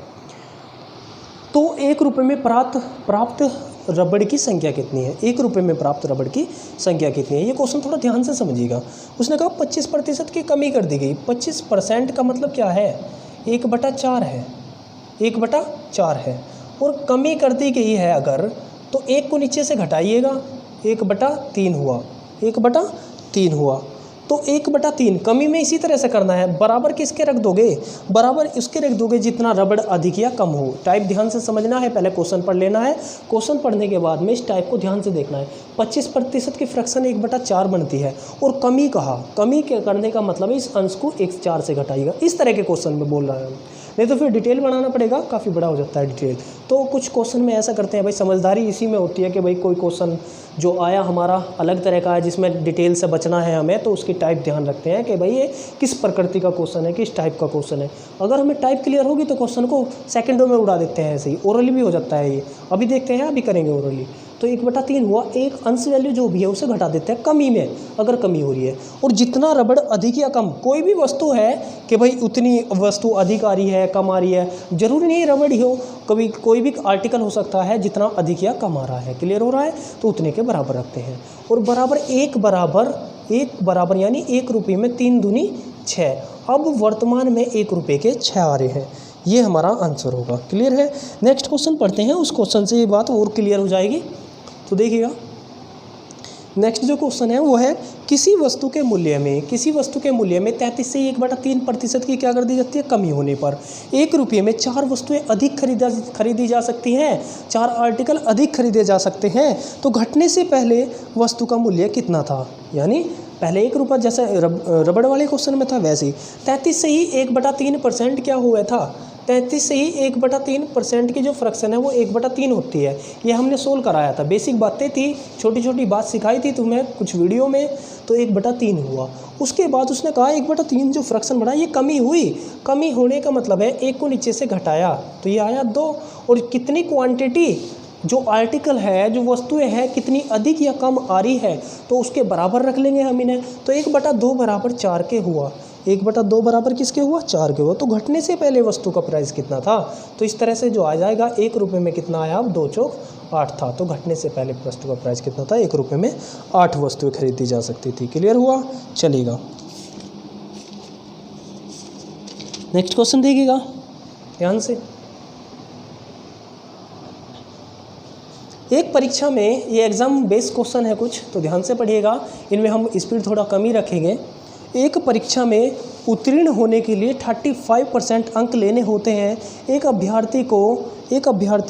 तो 1 रुपये में प्राप्त रबड़ की संख्या कितनी है, 1 रुपये में प्राप्त रबड़ की संख्या कितनी है। ये क्वेश्चन थोड़ा ध्यान से समझिएगा। उसने कहा 25% की कमी कर दी गई। 25% का मतलब क्या है, 1/4 है, 1/4 है। और कमी कर दी गई है अगर, तो 1 को नीचे से घटाइएगा, 1/3 हुआ, 1/3 हुआ। तो 1/3 कमी में इसी तरह से करना है। बराबर किसके रख दोगे, बराबर इसके रख दोगे जितना रबड़ अधिक या कम हो। टाइप ध्यान से समझना है, पहले क्वेश्चन पढ़ लेना है। क्वेश्चन पढ़ने के बाद में इस टाइप को ध्यान से देखना है। 25% की फ्रैक्शन 1/4 बनती है। और कमी कहा, कमी के करने का मतलब है इस अंश को 1/4 से घटाइएगा। इस तरह के क्वेश्चन में बोल रहा है, नहीं तो फिर डिटेल बनाना पड़ेगा, काफ़ी बड़ा हो जाता है डिटेल। तो कुछ क्वेश्चन में ऐसा करते हैं भाई, समझदारी इसी में होती है कि भाई कोई क्वेश्चन जो आया हमारा अलग तरह का है जिसमें डिटेल से बचना है हमें, तो उसकी टाइप ध्यान रखते हैं कि भाई ये किस प्रकृति का क्वेश्चन है, किस टाइप का क्वेश्चन है। अगर हमें टाइप क्लियर होगी तो क्वेश्चन को सेकंडों में उड़ा देते हैं, ऐसे ही ओरली भी हो जाता है ये। अभी देखते हैं, अभी करेंगे ओरली। तो 1/3 हुआ, एक अंश वैल्यू जो भी है उसे घटा देते हैं कमी में, अगर कमी हो रही है। और जितना रबड़ अधिक या कम, कोई भी वस्तु है कि भाई उतनी वस्तु अधिक आ रही है, कम आ रही है, जरूरी नहीं रबड़ ही हो, कभी कोई भी आर्टिकल हो सकता है जितना अधिक या कम आ रहा है। क्लियर हो रहा है, तो उतने के बराबर रखते हैं। और बराबर एक बराबर यानी 1 रुपये में 3 दूनी 6। अब वर्तमान में 1 रुपये के 6 आ रहे हैं, ये हमारा आंसर होगा। क्लियर है। नेक्स्ट क्वेश्चन पढ़ते हैं, उस क्वेश्चन से ये बात और क्लियर हो जाएगी। तो देखिएगा नेक्स्ट जो क्वेश्चन है वो है किसी वस्तु के मूल्य में 33 से 1/3% की क्या कर दी जाती है, कमी होने पर 1 रुपये में 4 वस्तुएं अधिक खरीदी जा सकती हैं, 4 आर्टिकल अधिक खरीदे जा सकते हैं। तो घटने से पहले वस्तु का मूल्य कितना था, यानी पहले 1 रुपये जैसे रबड़ वाले क्वेश्चन में था वैसे ही 33 से ही 1/3% क्या हुआ था, 33 से ही 1/3% की जो फ्रैक्शन है वो 1/3 होती है। ये हमने सोल्व कराया था, बेसिक बातें थी, छोटी छोटी बात सिखाई थी तुम्हें कुछ वीडियो में। तो 1/3 हुआ। उसके बाद उसने कहा 1/3 जो फ्रैक्शन बढ़ा ये कमी हुई। कमी होने का मतलब है 1 को नीचे से घटाया तो ये आया 2। और कितनी क्वांटिटी जो आर्टिकल है, जो वस्तुएं हैं, कितनी अधिक या कम आ रही है तो उसके बराबर रख लेंगे हम इन्हें। तो 1/2 बराबर 4 के हुआ, 1/2 बराबर किसके हुआ, 4 के हुआ। तो घटने से पहले वस्तु का प्राइस कितना था, तो इस तरह से जो आ जाएगा 1 रुपये में कितना आया, अब 2 चौक 8 था। तो घटने से पहले वस्तु का प्राइस कितना था, 1 रुपये में 8 वस्तुएं खरीदी जा सकती थी। क्लियर हुआ, चलेगा। नेक्स्ट क्वेश्चन देखिएगा ध्यान से। एक परीक्षा में, ये एग्ज़ाम बेस्ड क्वेश्चन है कुछ, तो ध्यान से पढ़िएगा, इनमें हम स्पीड थोड़ा कम ही रखेंगे। एक परीक्षा में उत्तीर्ण होने के लिए 35% अंक लेने होते हैं। एक अभ्यर्थी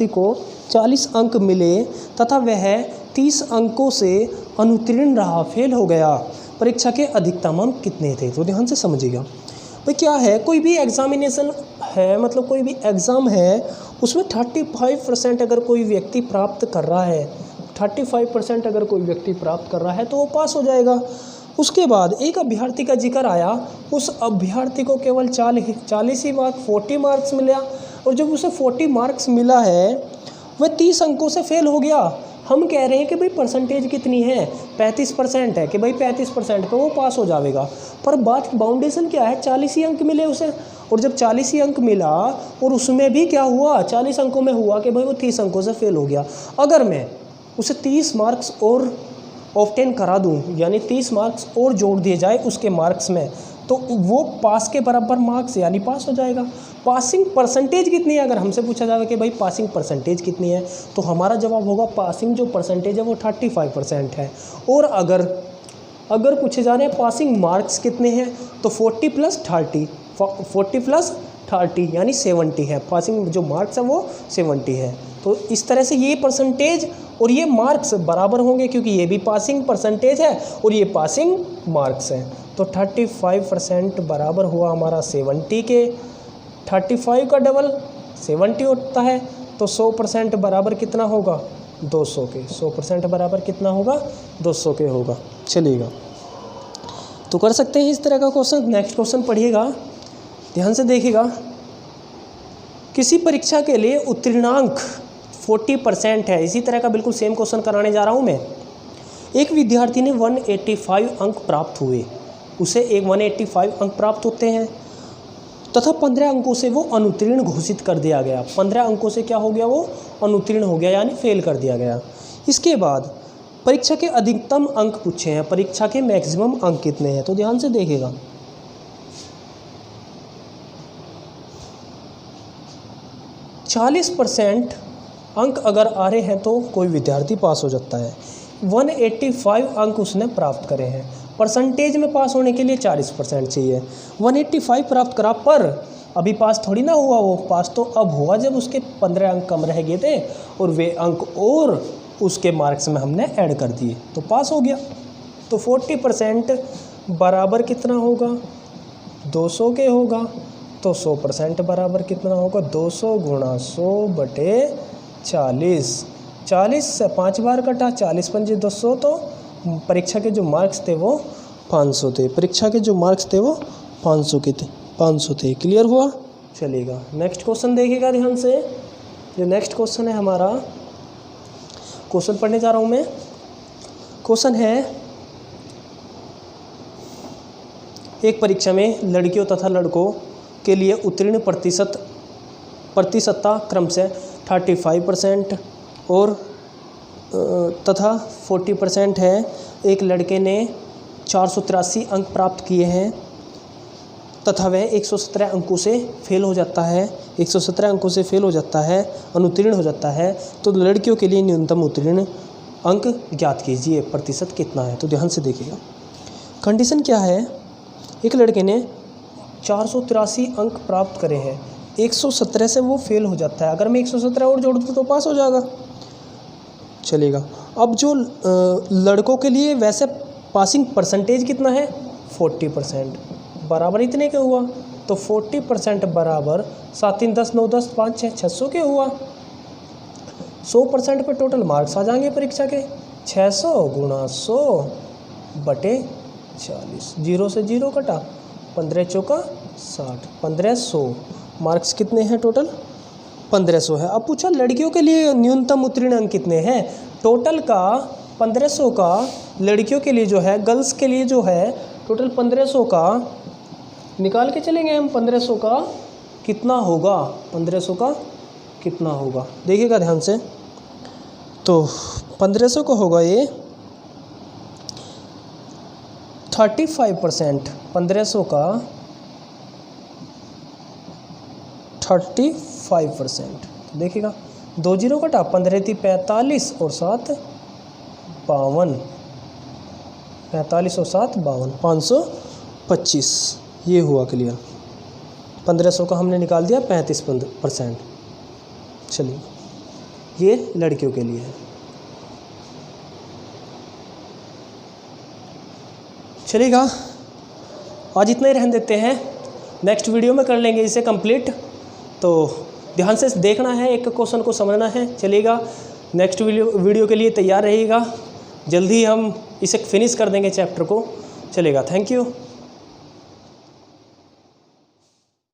को 40 अंक मिले तथा वह 30 अंकों से अनुत्तीर्ण रहा, फेल हो गया, परीक्षा के अधिकतम अंक कितने थे? तो ध्यान से समझिएगा भाई क्या है, कोई भी एग्जामिनेशन है, मतलब कोई भी एग्ज़ाम है, उसमें 35% अगर कोई व्यक्ति प्राप्त कर रहा है, 35% अगर कोई व्यक्ति प्राप्त कर रहा है तो वो पास हो जाएगा। उसके बाद एक अभ्यर्थी का जिक्र आया, उस अभ्यर्थी को केवल 40 ही मार्क्स 40 मार्क्स मिला, और जब उसे 40 मार्क्स मिला है वह 30 अंकों से फेल हो गया। हम कह रहे हैं कि भाई परसेंटेज कितनी है, 35% है, कि भाई 35% पे वो पास हो जाएगा, पर बात बाउंडेशन क्या है, 40 ही अंक मिले उसे, और जब 40 ही अंक मिला और उसमें भी क्या हुआ, 40 अंकों में हुआ कि भाई वो 30 अंकों से फेल हो गया। अगर मैं उसे 30 मार्क्स और ऑब्टेन करा दूं, यानी 30 मार्क्स और जोड़ दिए जाए उसके मार्क्स में, तो वो पास के बराबर मार्क्स यानी पास हो जाएगा। पासिंग परसेंटेज कितनी है, अगर हमसे पूछा जाए कि भाई पासिंग परसेंटेज कितनी है, तो हमारा जवाब होगा पासिंग जो परसेंटेज है वो 35% है। और अगर पूछे जा रहे हैं पासिंग मार्क्स कितने हैं, तो 40 + 30 यानी 70 है, पासिंग जो मार्क्स है वो 70 है। तो इस तरह से ये परसेंटेज और ये मार्क्स बराबर होंगे, क्योंकि ये भी पासिंग परसेंटेज है और ये पासिंग मार्क्स है। तो 35% बराबर हुआ हमारा 70 के, 35 का डबल 70 होता है, तो 100% बराबर कितना होगा, 200 के। 100% बराबर कितना होगा, 200 के होगा। चलिएगा, तो कर सकते हैं इस तरह का क्वेश्चन। नेक्स्ट क्वेश्चन पढ़िएगा, ध्यान से देखिएगा। किसी परीक्षा के लिए उत्तीर्णांक 40% है, इसी तरह का बिल्कुल सेम क्वेश्चन कराने जा रहा हूँ मैं। एक विद्यार्थी ने 185 अंक प्राप्त हुए, उसे 185 अंक प्राप्त होते हैं तथा 15 अंकों से वो अनुत्तीर्ण घोषित कर दिया गया। 15 अंकों से क्या हो गया, वो अनुत्तीर्ण हो गया, यानी फेल कर दिया गया। इसके बाद परीक्षा के अधिकतम अंक पूछे हैं, परीक्षा के मैक्सिमम अंक कितने हैं? तो ध्यान से देखिएगा, 40% अंक अगर आ रहे हैं तो कोई विद्यार्थी पास हो जाता है। 185 अंक उसने प्राप्त करे हैं, परसेंटेज में पास होने के लिए 40% चाहिए। 185 प्राप्त करा, पर अभी पास थोड़ी ना हुआ, वो पास तो अब हुआ जब उसके 15 अंक कम रह गए थे और वे अंक और उसके मार्क्स में हमने ऐड कर दिए, तो पास हो गया। तो 40% बराबर कितना होगा, 200 के होगा। तो 100% बराबर कितना होगा, 200 × 100/40। 40 से 5 बार कटा, 40 × 5 = 200, तो परीक्षा के जो मार्क्स थे वो 500 थे। परीक्षा के जो मार्क्स थे वो 500 थे। क्लियर हुआ? चलेगा, नेक्स्ट क्वेश्चन देखिएगा ध्यान से। जो नेक्स्ट क्वेश्चन है हमारा, क्वेश्चन पढ़ने जा रहा हूँ मैं। क्वेश्चन है, एक परीक्षा में लड़कियों तथा लड़कों के लिए उत्तीर्ण प्रतिशतता क्रम से 35% और तथा 40% है। एक लड़के ने 483 अंक प्राप्त किए हैं तथा वह 117 अंकों से फेल हो जाता है, 117 अंकों से फेल हो जाता है, अनुत्तीर्ण हो जाता है। तो लड़कियों के लिए न्यूनतम उत्तीर्ण अंक ज्ञात कीजिए, प्रतिशत कितना है? तो ध्यान से देखिएगा, कंडीशन क्या है, एक लड़के ने 483 अंक प्राप्त करे हैं, 117 से वो फेल हो जाता है। अगर मैं 117 और जोड़ दूँ तो पास हो जाएगा। चलेगा, अब जो लड़कों के लिए वैसे पासिंग परसेंटेज कितना है, 40%, बराबर इतने के हुआ। तो 40% बराबर 7 × 10 = 9, 10 × 5 = 6, 600 के हुआ। 100% पे टोटल मार्क्स आ जाएंगे परीक्षा के, 600 × 100/40, 0 से 0 कटा, 15 × 4 = 60, 1500 मार्क्स कितने हैं टोटल, 1500 है। अब पूछा लड़कियों के लिए न्यूनतम उत्तीर्ण अंक कितने हैं, टोटल का 1500 का लड़कियों के लिए जो है, गर्ल्स के लिए जो है टोटल 1500 का निकाल के चलेंगे हम, 1500 का कितना होगा, 1500 का कितना होगा देखिएगा ध्यान से। तो 1500 का होगा ये 35%, 1500 का 35%। देखिएगा 2 0 कटा, 15 × 3 = 45 और 7 52, 45 और 7 52, 525 ये हुआ क्लियर। 1500 का हमने निकाल दिया 35%। चलिए ये लड़कियों के लिए है। चलेगा, आज इतना ही रहने देते हैं, नेक्स्ट वीडियो में कर लेंगे इसे कंप्लीट। तो ध्यान से देखना है, एक क्वेश्चन को समझना है। चलेगा, नेक्स्ट वीडियो के लिए तैयार रहिएगा, जल्दी हम इसे फिनिश कर देंगे चैप्टर को। चलेगा, थैंक यू।